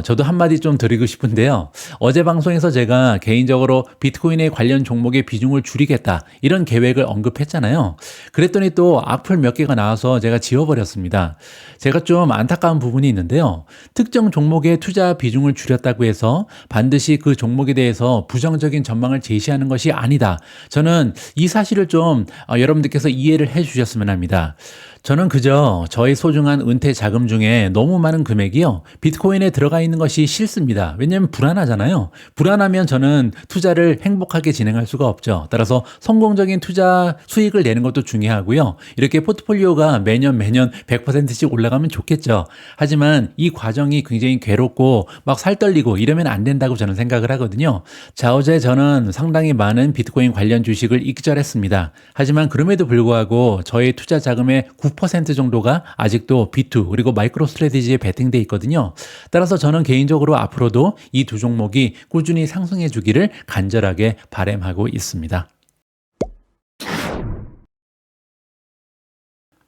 저도 한마디 좀 드리고 싶은데요. 어제 방송에서 제가 개인적으로 비트코인에 관련 종목의 비중을 줄이겠다 이런 계획을 언급했잖아요. 그랬더니 또 악플 몇 개가 나와서 제가 지워버렸습니다. 제가 좀 안타까운 부분이 있는데요. 특정 종목의 투자 비중을 줄였다고 해서 반드시 그 종목에 대해서 부정적인 전망을 제시하는 것이 아니다. 저는 이 사실을 좀 여러분들께서 이해를 해 주셨으면 합니다. 저는 그저 저의 소중한 은퇴 자금 중에 너무 많은 금액이요. 비트코인에 들어가 있는 것이 싫습니다. 왜냐하면 불안하잖아요. 불안하면 저는 투자를 행복하게 진행할 수가 없죠. 따라서 성공적인 투자 수익을 내는 것도 중요하고요. 이렇게 포트폴리오가 매년 100%씩 올라가면 좋겠죠. 하지만 이 과정이 굉장히 괴롭고 막 살떨리고 이러면 안 된다고 저는 생각을 하거든요. 자, 어제 저는 상당히 많은 비트코인 관련 주식을 익절했습니다. 하지만 그럼에도 불구하고 저의 투자 자금의 9% 정도가 아직도 B2 그리고 마이크로 스트래티지에 베팅돼 있거든요. 따라서 저는 개인적으로 앞으로도 이 두 종목이 꾸준히 상승해 주기를 간절하게 바람하고 있습니다.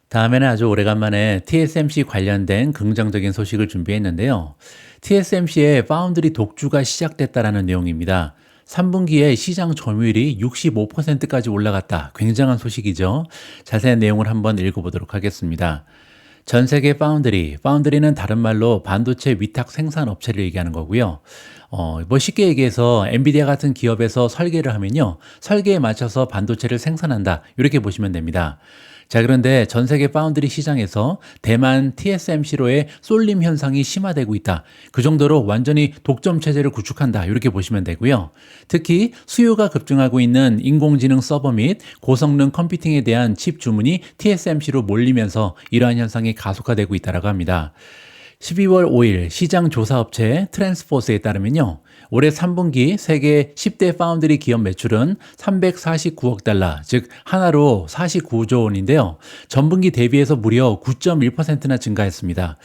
다음에는 아주 오래간만에 TSMC 관련된 긍정적인 소식을 준비했는데요. TSMC의 파운드리 독주가 시작됐다라는 내용입니다. 3분기에 시장 점유율이 65%까지 올라갔다. 굉장한 소식이죠. 자세한 내용을 한번 읽어보도록 하겠습니다. 전 세계 파운드리는 다른 말로 반도체 위탁 생산 업체를 얘기하는 거고요. 쉽게 얘기해서 엔비디아 같은 기업에서 설계를 하면요. 설계에 맞춰서 반도체를 생산한다. 이렇게 보시면 됩니다. 자, 그런데 전 세계 파운드리 시장에서 대만 TSMC로의 쏠림 현상이 심화되고 있다. 그 정도로 완전히 독점 체제를 구축한다. 이렇게 보시면 되고요. 특히 수요가 급증하고 있는 인공지능 서버 및 고성능 컴퓨팅에 대한 칩 주문이 TSMC로 몰리면서 이러한 현상이 가속화되고 있다고 합니다. 12월 5일 시장 조사업체 트랜스포스에 따르면요. 올해 3분기 세계 10대 파운드리 기업 매출은 349억 달러, 즉 하나로 49조 원인데요. 전분기 대비해서 무려 9.1%나 증가했습니다.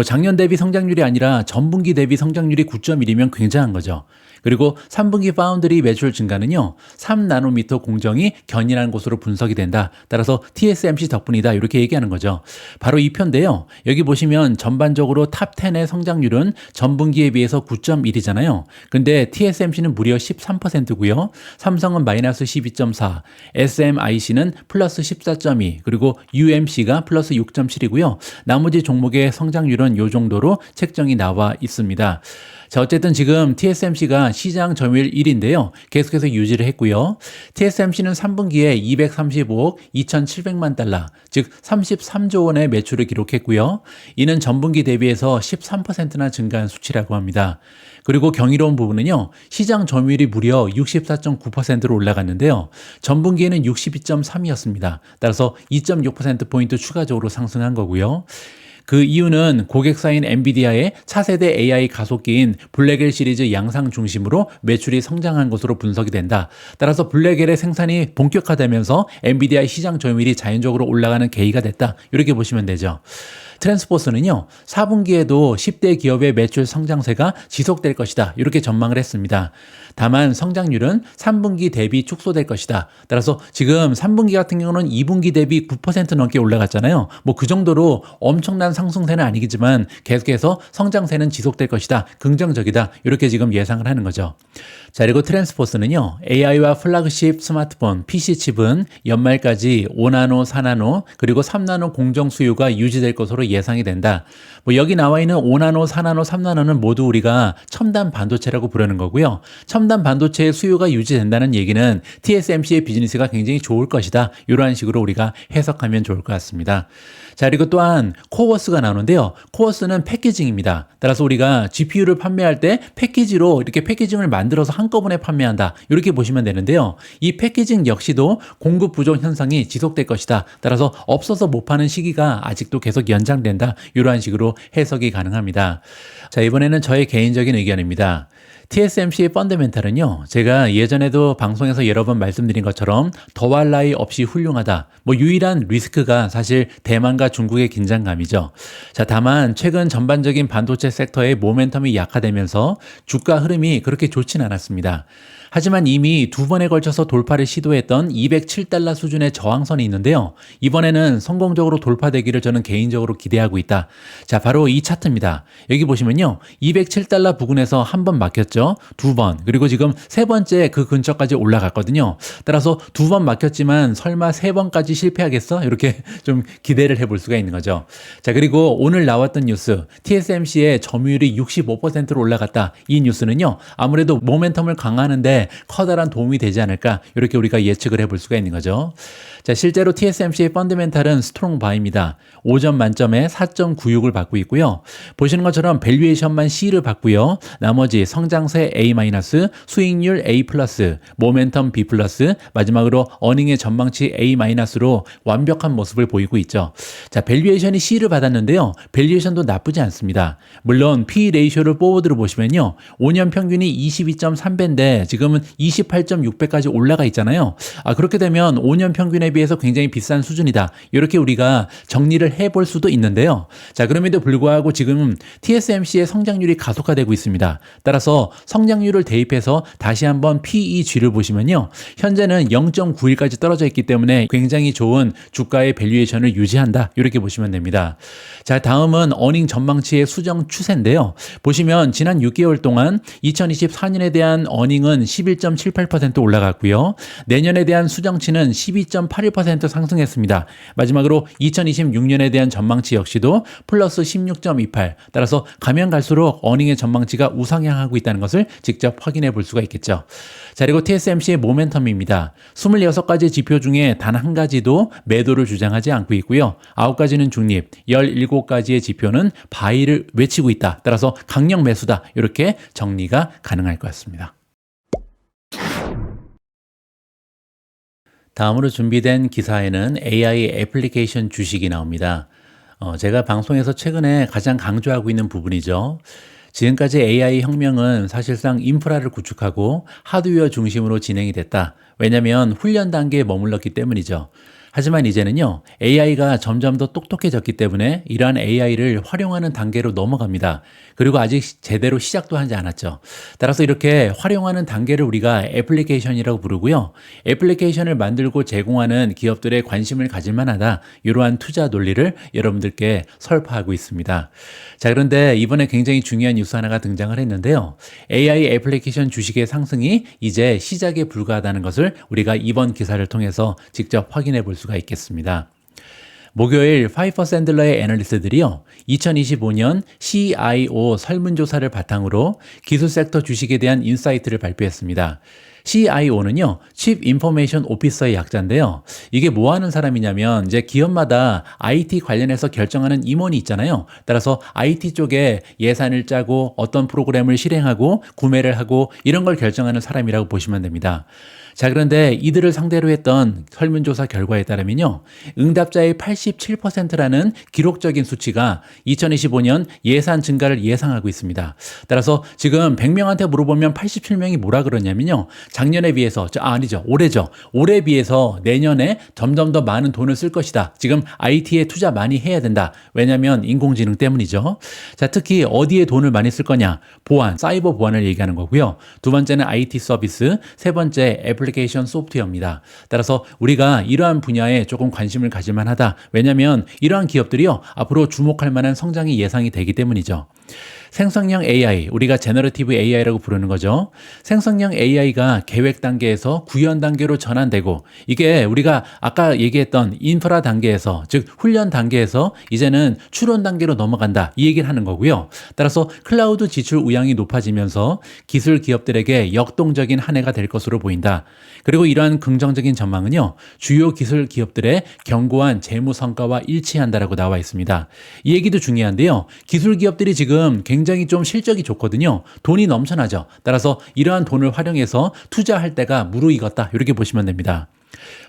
작년 대비 성장률이 아니라 전분기 대비 성장률이 9.1이면 굉장한 거죠. 그리고 3분기 파운드리 매출 증가는요. 3나노미터 공정이 견인한 곳으로 분석이 된다. 따라서 TSMC 덕분이다. 이렇게 얘기하는 거죠. 바로 이 편인데요. 여기 보시면 전반적으로 탑 10의 성장률은 전분기에 비해서 9.1이잖아요. 근데 TSMC는 무려 13%고요. 삼성은 마이너스 12.4, SMIC는 플러스 14.2, 그리고 UMC가 플러스 6.7이고요. 나머지 종목의 성장률은 이 정도로 책정이 나와 있습니다. 자, 어쨌든 지금 TSMC가 시장 점유율 1위인데요. 계속해서 유지를 했고요. TSMC는 3분기에 235억 2,700만 달러, 즉 33조 원의 매출을 기록했고요. 이는 전분기 대비해서 13%나 증가한 수치라고 합니다. 그리고 경이로운 부분은요, 시장 점유율이 무려 64.9%로 올라갔는데요. 전분기에는 62.3이었습니다. 따라서 2.6%포인트 추가적으로 상승한 거고요. 그 이유는 고객사인 엔비디아의 차세대 AI 가속기인 블랙엘 시리즈 양상 중심으로 매출이 성장한 것으로 분석이 된다. 따라서 블랙엘의 생산이 본격화되면서 엔비디아의 시장 점유율이 자연적으로 올라가는 계기가 됐다. 이렇게 보시면 되죠. 트랜스포스는요, 4분기에도 10대 기업의 매출 성장세가 지속될 것이다. 이렇게 전망을 했습니다. 다만 성장률은 3분기 대비 축소될 것이다. 따라서 지금 3분기 같은 경우는 2분기 대비 9% 넘게 올라갔잖아요. 뭐 그 정도로 엄청난 상승세는 아니겠지만 계속해서 성장세는 지속될 것이다. 긍정적이다. 이렇게 지금 예상을 하는 거죠. 자, 그리고 트랜스포스는요, AI와 플래그십 스마트폰, PC칩은 연말까지 5나노, 4나노, 그리고 3나노 공정 수요가 유지될 것으로 예상이 된다. 뭐 여기 나와 있는 5나노, 4나노, 3나노는 모두 우리가 첨단 반도체라고 부르는 거고요. 첨단 반도체의 수요가 유지된다는 얘기는 TSMC의 비즈니스가 굉장히 좋을 것이다. 이러한 식으로 우리가 해석하면 좋을 것 같습니다. 자, 그리고 또한 코어스가 나오는데요. 코어스는 패키징입니다. 따라서 우리가 GPU를 판매할 때 패키지로 이렇게 패키징을 만들어서 한꺼번에 판매한다. 이렇게 보시면 되는데요. 이 패키징 역시도 공급 부족 현상이 지속될 것이다. 따라서 없어서 못 파는 시기가 아직도 계속 연장된다. 이러한 식으로 해석이 가능합니다. 자, 이번에는 저의 개인적인 의견입니다. TSMC의 펀더멘탈은요, 제가 예전에도 방송에서 여러 번 말씀드린 것처럼 더할 나위 없이 훌륭하다. 뭐 유일한 리스크가 사실 대만과 중국의 긴장감이죠. 자, 다만 최근 전반적인 반도체 섹터의 모멘텀이 약화되면서 주가 흐름이 그렇게 좋진 않았습니다. 하지만 이미 두 번에 걸쳐서 돌파를 시도했던 207달러 수준의 저항선이 있는데요. 이번에는 성공적으로 돌파되기를 저는 개인적으로 기대하고 있다. 자, 바로 이 차트입니다. 여기 보시면요, 207달러 부근에서 한 번 막혔죠. 두 번, 그리고 지금 세 번째 그 근처까지 올라갔거든요. 따라서 두 번 막혔지만 설마 세 번까지 실패하겠어? 이렇게 좀 기대를 해볼 수가 있는 거죠. 자, 그리고 오늘 나왔던 뉴스, TSMC의 점유율이 65%로 올라갔다. 이 뉴스는요, 아무래도 모멘텀을 강화하는데 커다란 도움이 되지 않을까, 이렇게 우리가 예측을 해볼 수가 있는 거죠. 자, 실제로 TSMC의 펀더멘탈은 스트롱 바입니다. 5점 만점에 4.96을 받고 있고요. 보시는 것처럼 밸류에이션만 C를 받고요. 나머지 성장세 A-, 수익률 A+, 모멘텀 B+, 마지막으로 어닝의 전망치 A-로 완벽한 모습을 보이고 있죠. 자, 밸류에이션이 C를 받았는데요. 밸류에이션도 나쁘지 않습니다. 물론 P 레이쇼를 포워드로 보시면요, 5년 평균이 22.3배인데 지금은 28.6배까지 올라가 있잖아요. 그렇게 되면 5년 평균에 비해서 굉장히 비싼 수준이다. 이렇게 우리가 정리를 해볼 수도 있는데요. 자, 그럼에도 불구하고 지금 TSMC의 성장률이 가속화되고 있습니다. 따라서 성장률을 대입해서 다시 한번 PEG를 보시면요, 현재는 0.91까지 떨어져 있기 때문에 굉장히 좋은 주가의 밸류에이션을 유지한다. 이렇게 보시면 됩니다. 자, 다음은 어닝 전망치의 수정 추세인데요. 보시면 지난 6개월 동안 2024년에 대한 어닝은 11.78% 올라갔고요. 내년에 대한 수정치는 12.81% 상승했습니다. 마지막으로 2026년에 대한 전망치 역시도 플러스 16.28. 따라서 가면 갈수록 어닝의 전망치가 우상향하고 있다는 것을 직접 확인해 볼 수가 있겠죠. 자, 그리고 TSMC의 모멘텀입니다. 26가지 지표 중에 단 한 가지도 매도를 주장하지 않고 있고요. 9가지는 중립, 17가지의 지표는 바이를 외치고 있다. 따라서 강력 매수다. 이렇게 정리가 가능할 것 같습니다. 다음으로 준비된 기사에는 AI 애플리케이션 주식이 나옵니다. 제가 방송에서 최근에 가장 강조하고 있는 부분이죠. 지금까지 AI 혁명은 사실상 인프라를 구축하고 하드웨어 중심으로 진행이 됐다. 왜냐하면 훈련 단계에 머물렀기 때문이죠. 하지만 이제는요, AI가 점점 더 똑똑해졌기 때문에 이러한 AI를 활용하는 단계로 넘어갑니다. 그리고 아직 제대로 시작도 하지 않았죠. 따라서 이렇게 활용하는 단계를 우리가 애플리케이션이라고 부르고요. 애플리케이션을 만들고 제공하는 기업들의 관심을 가질 만하다. 이러한 투자 논리를 여러분들께 설파하고 있습니다. 자, 그런데 이번에 굉장히 중요한 뉴스 하나가 등장을 했는데요. AI 애플리케이션 주식의 상승이 이제 시작에 불과하다는 것을 우리가 이번 기사를 통해서 직접 확인해 볼 수가 있겠습니다. 목요일 파이퍼 샌들러의 애널리스트들이요, 2025년 CIO 설문조사를 바탕으로 기술 섹터 주식에 대한 인사이트를 발표했습니다. CIO는요, Chief Information Officer의 약자인데요. 이게 뭐 하는 사람이냐면, 이제 기업마다 IT 관련해서 결정하는 임원이 있잖아요. 따라서 IT 쪽에 예산을 짜고 어떤 프로그램을 실행하고 구매를 하고 이런 걸 결정하는 사람이라고 보시면 됩니다. 자, 그런데 이들을 상대로 했던 설문조사 결과에 따르면요, 응답자의 87%라는 기록적인 수치가 2025년 예산 증가를 예상하고 있습니다. 따라서 지금 100명한테 물어보면 87명이 뭐라 그러냐면요, 작년에 비해서, 아니죠, 올해죠. 올해 비해서 내년에 점점 더 많은 돈을 쓸 것이다. 지금 IT에 투자 많이 해야 된다. 왜냐하면 인공지능 때문이죠. 자, 특히 어디에 돈을 많이 쓸 거냐? 보안, 사이버 보안을 얘기하는 거고요. 두 번째는 IT 서비스, 세 번째 애플리케이션 소프트웨어입니다. 따라서 우리가 이러한 분야에 조금 관심을 가질 만하다. 왜냐하면 이러한 기업들이요, 앞으로 주목할 만한 성장이 예상이 되기 때문이죠. 생성형 AI, 우리가 제너러티브 AI라고 부르는 거죠. 생성형 AI가 계획 단계에서 구현 단계로 전환되고, 이게 우리가 아까 얘기했던 인프라 단계에서, 즉 훈련 단계에서 이제는 추론 단계로 넘어간다, 이 얘기를 하는 거고요. 따라서 클라우드 지출 의향이 높아지면서 기술 기업들에게 역동적인 한 해가 될 것으로 보인다. 그리고 이러한 긍정적인 전망은요, 주요 기술 기업들의 견고한 재무 성과와 일치한다라고 나와 있습니다. 이 얘기도 중요한데요, 기술 기업들이 지금 굉장히 좀 실적이 좋거든요. 돈이 넘쳐나죠. 따라서 이러한 돈을 활용해서 투자할 때가 무르익었다, 이렇게 보시면 됩니다.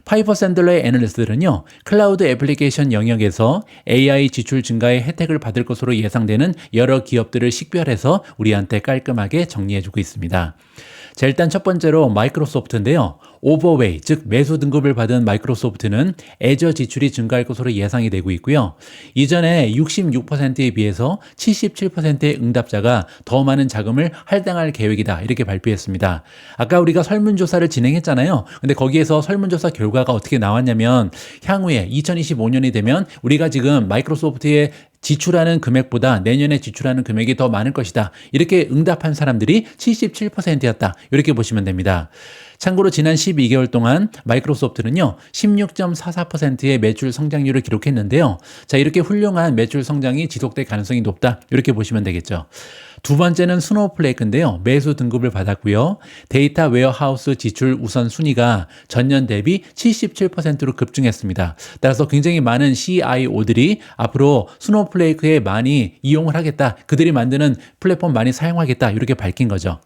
파이퍼 샌들러의 애널리스트들은요, 클라우드 애플리케이션 영역에서 AI 지출 증가의 혜택을 받을 것으로 예상되는 여러 기업들을 식별해서 우리한테 깔끔하게 정리해주고 있습니다. 자, 일단 첫 번째로 마이크로소프트인데요. 오버웨이, 즉 매수 등급을 받은 마이크로소프트는 애저 지출이 증가할 것으로 예상이 되고 있고요. 이전에 66%에 비해서 77%의 응답자가 더 많은 자금을 할당할 계획이다, 이렇게 발표했습니다. 아까 우리가 설문조사를 진행했잖아요. 근데 거기에서 설문조사 결과가 어떻게 나왔냐면, 향후에 2025년이 되면 우리가 지금 마이크로소프트의 지출하는 금액보다 내년에 지출하는 금액이 더 많을 것이다, 이렇게 응답한 사람들이 77%였다. 이렇게 보시면 됩니다. 참고로 지난 12개월 동안 마이크로소프트는요, 16.44%의 매출 성장률을 기록했는데요. 자, 이렇게 훌륭한 매출 성장이 지속될 가능성이 높다, 이렇게 보시면 되겠죠. 두 번째는 스노우플레이크인데요. 매수 등급을 받았고요. 데이터 웨어하우스 지출 우선 순위가 전년 대비 77%로 급증했습니다. 따라서 굉장히 많은 CIO들이 앞으로 스노우플레이크에 많이 이용을 하겠다, 그들이 만드는 플랫폼 많이 사용하겠다, 이렇게 밝힌 거죠.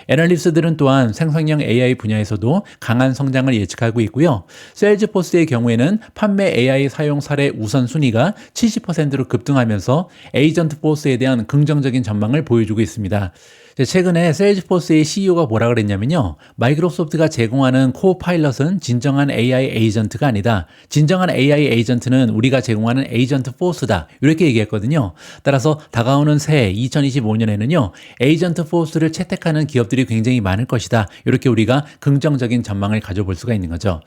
애널리스트들은 또한 생성형 AI 분야에서도 강한 성장을 예측하고 있고요. 세일즈포스의 경우에는 판매 AI 사용 사례 우선순위가 70%로 급등하면서 에이전트 포스에 대한 긍정적인 전망을 보여주고 있습니다. 최근에 세일즈포스의 CEO가 뭐라 그랬냐면요, 마이크로소프트가 제공하는 코파일럿은 진정한 AI 에이전트가 아니다. 진정한 AI 에이전트는 우리가 제공하는 에이전트 포스다, 이렇게 얘기했거든요. 따라서 다가오는 새해 2025년에는요, 에이전트 포스를 채택하는 기업들이 굉장히 많을 것이다, 이렇게 우리가 긍정적인 전망을 가져볼 수가 있는 거죠.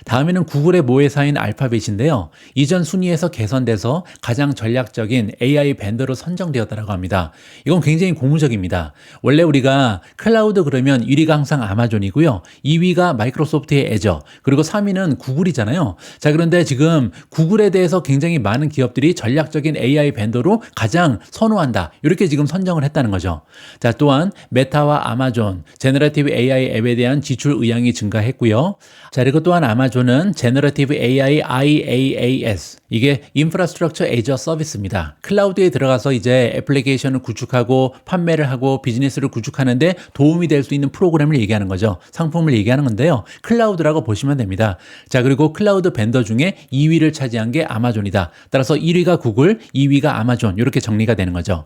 다음에는 구글의 모회사인 알파벳인데요, 이전 순위에서 개선돼서 가장 전략적인 AI 벤더로 선정되었다고 합니다. 이건 굉장히 고무적입니다. 원래 우리가 클라우드 그러면 1위가 항상 아마존이고요. 2위가 마이크로소프트의 애저, 그리고 3위는 구글이잖아요. 자, 그런데 지금 구글에 대해서 굉장히 많은 기업들이 전략적인 AI 벤더로 가장 선호한다, 이렇게 지금 선정을 했다는 거죠. 자, 또한 메타와 아마존, 제너러티브 AI 앱에 대한 지출 의향이 증가했고요. 자, 그리고 또한 아마존은 제너러티브 AI IaaS, 이게 인프라스트럭처 애저 서비스입니다. 클라우드에 들어가서 이제 애플리케이션을 구축하고 판매를 하고 비즈니스를 구축하는데 도움이 될 수 있는 프로그램을 얘기하는 거죠. 상품을 얘기하는 건데요. 클라우드라고 보시면 됩니다. 자, 그리고 클라우드 벤더 중에 2위를 차지한 게 아마존이다. 따라서 1위가 구글, 2위가 아마존, 이렇게 정리가 되는 거죠.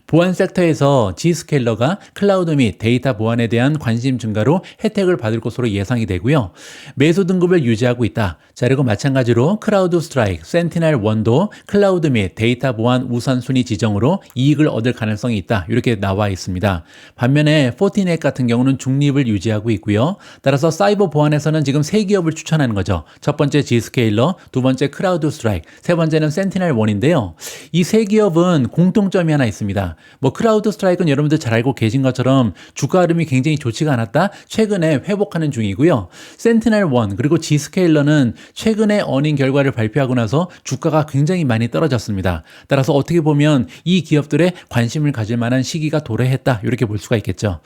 보안 섹터에서 Z스케일러가 클라우드 및 데이터 보안에 대한 관심 증가로 혜택을 받을 것으로 예상이 되고요. 매수 등급을 유지하고 있다. 자, 그리고 마찬가지로 크라우드 스트라이크, 센티넬1도 클라우드 및 데이터 보안 우선순위 지정으로 이익을 얻을 가능성이 있다, 이렇게 나와 있습니다. 있습니다. 반면에 포티넷 같은 경우는 중립을 유지하고 있고요. 따라서 사이버 보안에서는 지금 세 기업을 추천하는 거죠. 첫 번째 Zscaler, 두 번째 크라우드스트라이크, 세 번째는 센티넬1인데요. 이 세 기업은 공통점이 하나 있습니다. 뭐 크라우드스트라이크는 여러분들 잘 알고 계신 것처럼 주가 흐름이 굉장히 좋지가 않았다. 최근에 회복하는 중이고요. 센티넬1 그리고 Zscaler는 최근에 어닝 결과를 발표하고 나서 주가가 굉장히 많이 떨어졌습니다. 따라서 어떻게 보면 이 기업들의 관심을 가질 만한 시기가 도래했다. 이렇게 볼 수가 있겠죠.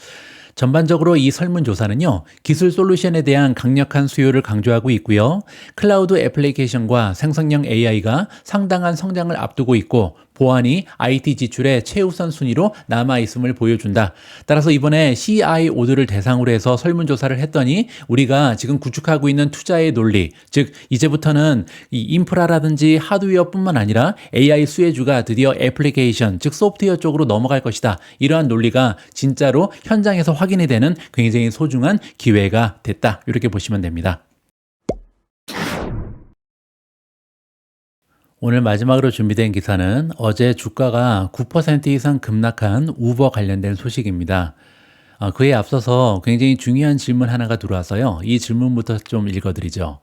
전반적으로 이 설문조사는요, 기술 솔루션에 대한 강력한 수요를 강조하고 있고요. 클라우드 애플리케이션과 생성형 AI가 상당한 성장을 앞두고 있고, 보안이 IT 지출의 최우선 순위로 남아있음을 보여준다. 따라서 이번에 CIO들을 대상으로 해서 설문조사를 했더니 우리가 지금 구축하고 있는 투자의 논리, 즉 이제부터는 이 인프라라든지 하드웨어뿐만 아니라 AI 수혜주가 드디어 애플리케이션, 즉 소프트웨어 쪽으로 넘어갈 것이다. 이러한 논리가 진짜로 현장에서 확인이 되는 굉장히 소중한 기회가 됐다. 이렇게 보시면 됩니다. 오늘 마지막으로 준비된 기사는 어제 주가가 9% 이상 급락한 우버 관련된 소식입니다. 그에 앞서서 굉장히 중요한 질문 하나가 들어와서요. 이 질문부터 좀 읽어드리죠.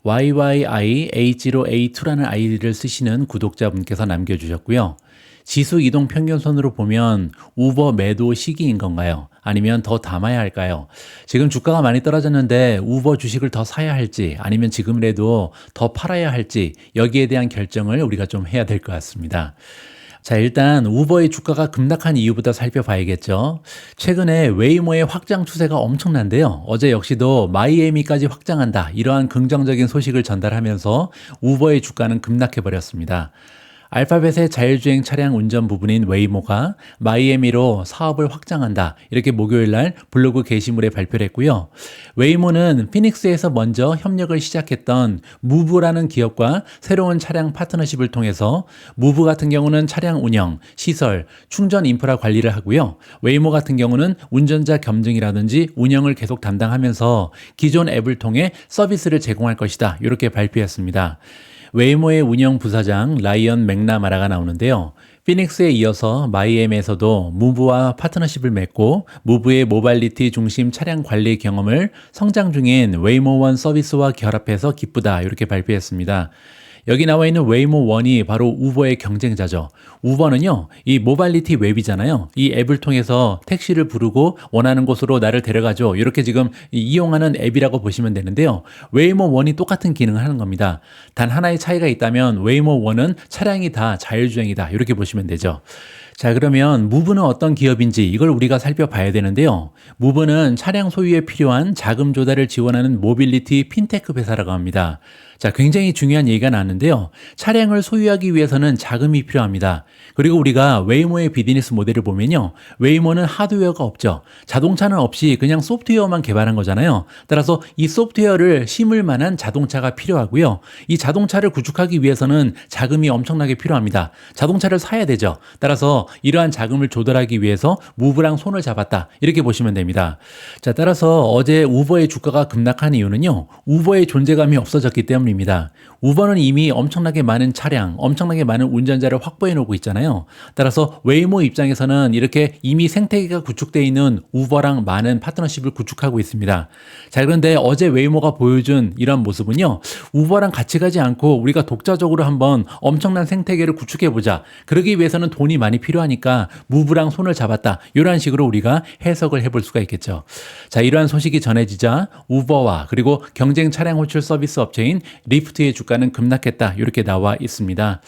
YYIH0A2라는 아이디를 쓰시는 구독자분께서 남겨주셨고요. 지수 이동 평균선으로 보면 우버 매도 시기인 건가요? 아니면 더 담아야 할까요? 지금 주가가 많이 떨어졌는데 우버 주식을 더 사야 할지 아니면 지금이라도 더 팔아야 할지 여기에 대한 결정을 우리가 좀 해야 될 것 같습니다. 자, 일단 우버의 주가가 급락한 이유부터 살펴봐야겠죠. 최근에 웨이모의 확장 추세가 엄청난데요. 어제 역시도 마이애미까지 확장한다. 이러한 긍정적인 소식을 전달하면서 우버의 주가는 급락해버렸습니다. 알파벳의 자율주행 차량 운전 부분인 웨이모가 마이애미로 사업을 확장한다. 이렇게 목요일 날 블로그 게시물에 발표를 했고요. 웨이모는 피닉스에서 먼저 협력을 시작했던 무브라는 기업과 새로운 차량 파트너십을 통해서 무브 같은 경우는 차량 운영, 시설, 충전 인프라 관리를 하고요. 웨이모 같은 경우는 운전자 겸증이라든지 운영을 계속 담당하면서 기존 앱을 통해 서비스를 제공할 것이다. 이렇게 발표했습니다. 웨이모의 운영 부사장 라이언 맥나마라가 나오는데요. 피닉스에 이어서 마이애미에서도 무브와 파트너십을 맺고 무브의 모빌리티 중심 차량 관리 경험을 성장 중인 웨이모1 서비스와 결합해서 기쁘다 이렇게 발표했습니다. 여기 나와 있는 웨이모1이 바로 우버의 경쟁자죠. 우버는요, 이 모빌리티 웹이잖아요. 이 앱을 통해서 택시를 부르고 원하는 곳으로 나를 데려가죠. 이렇게 지금 이용하는 앱이라고 보시면 되는데요. 웨이모1이 똑같은 기능을 하는 겁니다. 단 하나의 차이가 있다면 웨이모1은 차량이 다 자율주행이다. 이렇게 보시면 되죠. 자, 그러면 무브는 어떤 기업인지 이걸 우리가 살펴봐야 되는데요. 무브는 차량 소유에 필요한 자금 조달을 지원하는 모빌리티 핀테크 회사라고 합니다. 자, 굉장히 중요한 얘기가 나왔는데요. 차량을 소유하기 위해서는 자금이 필요합니다. 그리고 우리가 웨이모의 비즈니스 모델을 보면요. 웨이모는 하드웨어가 없죠. 자동차는 없이 그냥 소프트웨어만 개발한 거잖아요. 따라서 이 소프트웨어를 심을 만한 자동차가 필요하고요. 이 자동차를 구축하기 위해서는 자금이 엄청나게 필요합니다. 자동차를 사야 되죠. 따라서 이러한 자금을 조달하기 위해서 무브랑 손을 잡았다. 이렇게 보시면 됩니다. 자, 따라서 어제 우버의 주가가 급락한 이유는요. 우버의 존재감이 없어졌기 때문입니다. 우버는 이미 엄청나게 많은 차량, 엄청나게 많은 운전자를 확보해 놓고 있잖아요. 따라서 웨이모 입장에서는 이렇게 이미 생태계가 구축되어 있는 우버랑 많은 파트너십을 구축하고 있습니다. 자, 그런데 어제 웨이모가 보여준 이런 모습은요. 우버랑 같이 가지 않고 우리가 독자적으로 한번 엄청난 생태계를 구축해보자. 그러기 위해서는 돈이 많이 필요하니까 무브랑 손을 잡았다. 이런 식으로 우리가 해석을 해볼 수가 있겠죠. 자, 이러한 소식이 전해지자 우버와 그리고 경쟁 차량 호출 서비스 업체인 리프트의 주가는 급락했다. 이렇게 나와 있습니다.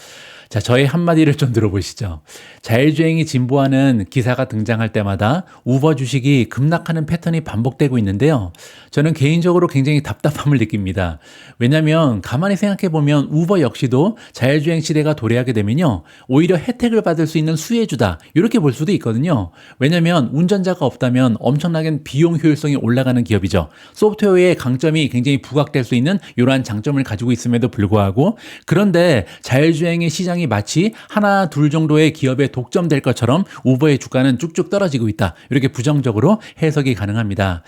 자, 저의 한마디를 좀 들어보시죠. 자율주행이 진보하는 기사가 등장할 때마다 우버 주식이 급락하는 패턴이 반복되고 있는데요. 저는 개인적으로 굉장히 답답함을 느낍니다. 왜냐하면 가만히 생각해보면 우버 역시도 자율주행 시대가 도래하게 되면요. 오히려 혜택을 받을 수 있는 수혜주다. 이렇게 볼 수도 있거든요. 왜냐하면 운전자가 없다면 엄청나게 비용 효율성이 올라가는 기업이죠. 소프트웨어의 강점이 굉장히 부각될 수 있는 이러한 장점을 가지고 있음에도 불구하고 그런데 자율주행의 시장이 시장이 마치 하나 둘 정도의 기업에 독점될 것처럼 우버의 주가는 쭉쭉 떨어지고 있다. 이렇게 부정적으로 해석이 가능합니다.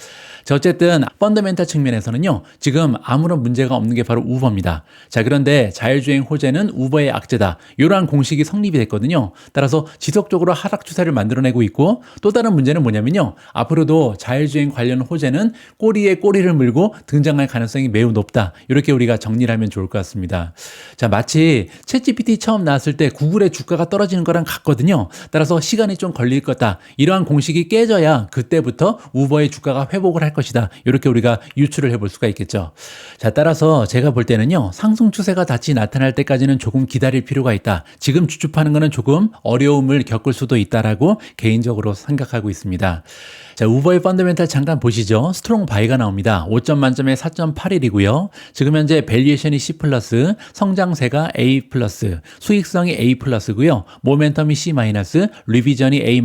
자, 어쨌든 펀더멘탈 측면에서는요. 지금 아무런 문제가 없는 게 바로 우버입니다. 자, 그런데 자율주행 호재는 우버의 악재다. 이러한 공식이 성립이 됐거든요. 따라서 지속적으로 하락 추세를 만들어내고 있고 또 다른 문제는 뭐냐면요. 앞으로도 자율주행 관련 호재는 꼬리에 꼬리를 물고 등장할 가능성이 매우 높다. 이렇게 우리가 정리를 하면 좋을 것 같습니다. 자, 마치 챗GPT 처음 나왔을 때 구글의 주가가 떨어지는 거랑 같거든요. 따라서 시간이 좀 걸릴 거다. 이러한 공식이 깨져야 그때부터 우버의 주가가 회복을 할 것이다. 이렇게 우리가 유추를 해볼 수가 있겠죠. 자, 따라서 제가 볼 때는요. 상승 추세가 다시 나타날 때까지는 조금 기다릴 필요가 있다. 지금 주춤하는 거는 조금 어려움을 겪을 수도 있다라고 개인적으로 생각하고 있습니다. 자, 우버의 펀더멘탈 잠깐 보시죠. 스트롱 바이가 나옵니다. 5점 만점에 4.81이고요. 지금 현재 밸류에이션이 C+, 성장세가 A+, 수익성이 A+고요. 모멘텀이 C-, 리비전이 A-.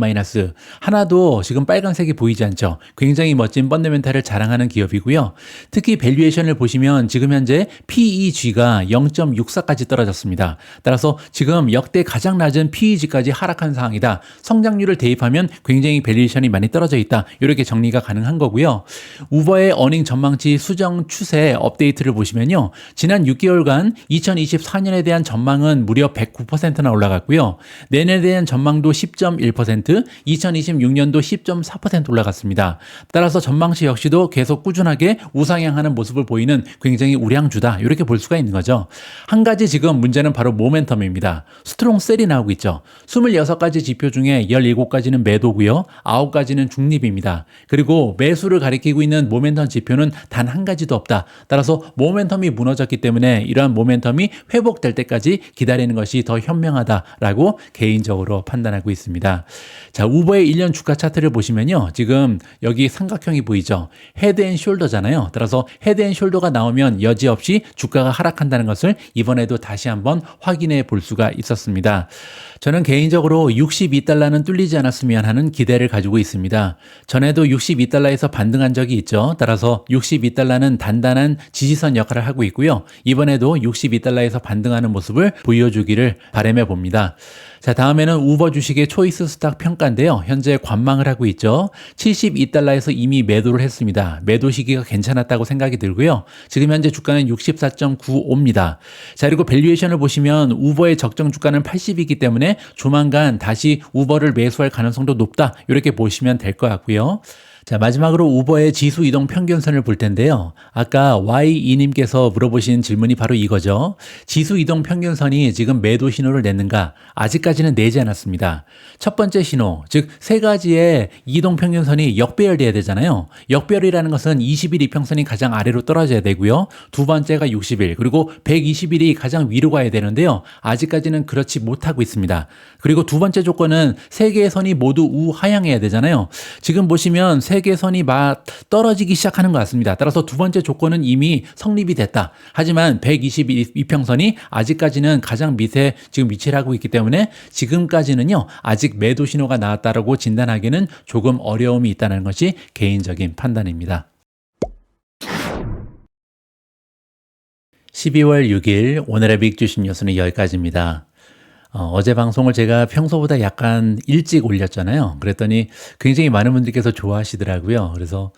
하나도 지금 빨간색이 보이지 않죠. 굉장히 멋진 펀더멘탈을 자랑하는 기업이고요. 특히 밸류에이션을 보시면 지금 현재 PEG가 0.64까지 떨어졌습니다. 따라서 지금 역대 가장 낮은 PEG까지 하락한 상황이다. 성장률을 대입하면 굉장히 밸류에이션이 많이 떨어져 있다. 이렇게 정리가 가능한 거고요. 우버의 어닝 전망치 수정 추세 업데이트를 보시면요. 지난 6개월간 2024년에 대한 전망은 무려 109%나 올라갔고요. 내년에 대한 전망도 10.1%, 2026년도 10.4% 올라갔습니다. 따라서 전망치 역시도 계속 꾸준하게 우상향하는 모습을 보이는 굉장히 우량주다. 이렇게 볼 수가 있는 거죠. 한 가지 지금 문제는 바로 모멘텀입니다. 스트롱 셀이 나오고 있죠. 26가지 지표 중에 17가지는 매도고요. 9가지는 중립입니다. 그리고 매수를 가리키고 있는 모멘텀 지표는 단 한 가지도 없다. 따라서 모멘텀이 무너졌기 때문에 이러한 모멘텀이 회복될 때까지 기다리는 것이 더 현명하다라고 개인적으로 판단하고 있습니다. 자, 우버의 1년 주가 차트를 보시면요. 지금 여기 삼각형이 보이죠. 헤드 앤 숄더잖아요. 따라서 헤드 앤 숄더가 나오면 여지없이 주가가 하락한다는 것을 이번에도 다시 한번 확인해 볼 수가 있었습니다. 저는 개인적으로 $62는 뚫리지 않았으면 하는 기대를 가지고 있습니다. 전에도 $62에서 반등한 적이 있죠. 따라서 $62는 단단한 지지선 역할을 하고 있고요. 이번에도 $62에서 반등하는 모습을 보여주기를 바람해 봅니다. 자, 다음에는 우버 주식의 초이스 스탁 평가인데요. 현재 관망을 하고 있죠. $72에서 이미 매도를 했습니다. 매도 시기가 괜찮았다고 생각이 들고요. 지금 현재 주가는 64.95입니다. 자, 그리고 밸류에이션을 보시면 우버의 적정 주가는 80이기 때문에 조만간 다시 우버를 매수할 가능성도 높다. 이렇게 보시면 될 것 같고요. 자, 마지막으로 우버의 지수 이동 평균선을 볼 텐데요. 아까 Y2님께서 물어보신 질문이 바로 이거죠. 지수 이동 평균선이 지금 매도 신호를 냈는가? 아직까지는 내지 않았습니다. 첫 번째 신호, 즉 세 가지의 이동 평균선이 역배열돼야 되잖아요. 역배열이라는 것은 20일 이평선이 가장 아래로 떨어져야 되고요. 두 번째가 60일, 그리고 120일이 가장 위로 가야 되는데요. 아직까지는 그렇지 못하고 있습니다. 그리고 두 번째 조건은 세 개의 선이 모두 우하향해야 되잖아요. 지금 보시면 세 개의 선이 막 떨어지기 시작하는 것 같습니다. 따라서 두 번째 조건은 이미 성립이 됐다. 하지만 120일 이평선이 아직까지는 가장 밑에 지금 위치를 하고 있기 때문에 지금까지는요. 아직 매도 신호가 나왔다라고 진단하기는 조금 어려움이 있다는 것이 개인적인 판단입니다. 12월 6일 오늘의 빅주식 뉴스는 여기까지입니다. 어제 방송을 제가 평소보다 약간 일찍 올렸잖아요. 그랬더니 굉장히 많은 분들께서 좋아하시더라고요. 그래서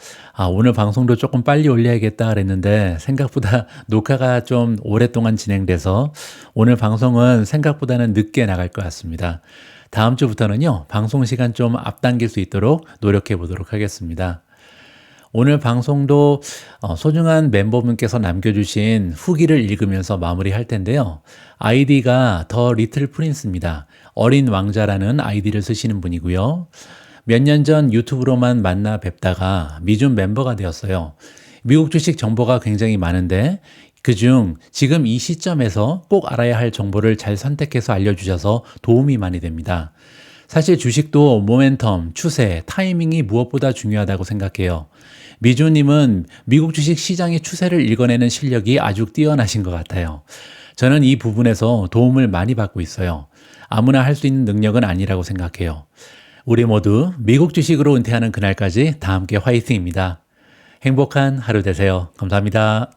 오늘 방송도 조금 빨리 올려야겠다 그랬는데 생각보다 녹화가 좀 오랫동안 진행돼서 오늘 방송은 생각보다는 늦게 나갈 것 같습니다. 다음 주부터는요. 방송 시간 좀 앞당길 수 있도록 노력해 보도록 하겠습니다. 오늘 방송도 소중한 멤버분께서 남겨주신 후기를 읽으면서 마무리할 텐데요. 아이디가 더 리틀 프린스입니다. 어린 왕자라는 아이디를 쓰시는 분이고요. 몇 년 전 유튜브로만 만나 뵙다가 미준 멤버가 되었어요. 미국 주식 정보가 굉장히 많은데 그중 지금 이 시점에서 꼭 알아야 할 정보를 잘 선택해서 알려주셔서 도움이 많이 됩니다. 사실 주식도 모멘텀, 추세, 타이밍이 무엇보다 중요하다고 생각해요. 미주님은 미국 주식 시장의 추세를 읽어내는 실력이 아주 뛰어나신 것 같아요. 저는 이 부분에서 도움을 많이 받고 있어요. 아무나 할 수 있는 능력은 아니라고 생각해요. 우리 모두 미국 주식으로 은퇴하는 그날까지 다 함께 화이팅입니다. 행복한 하루 되세요. 감사합니다.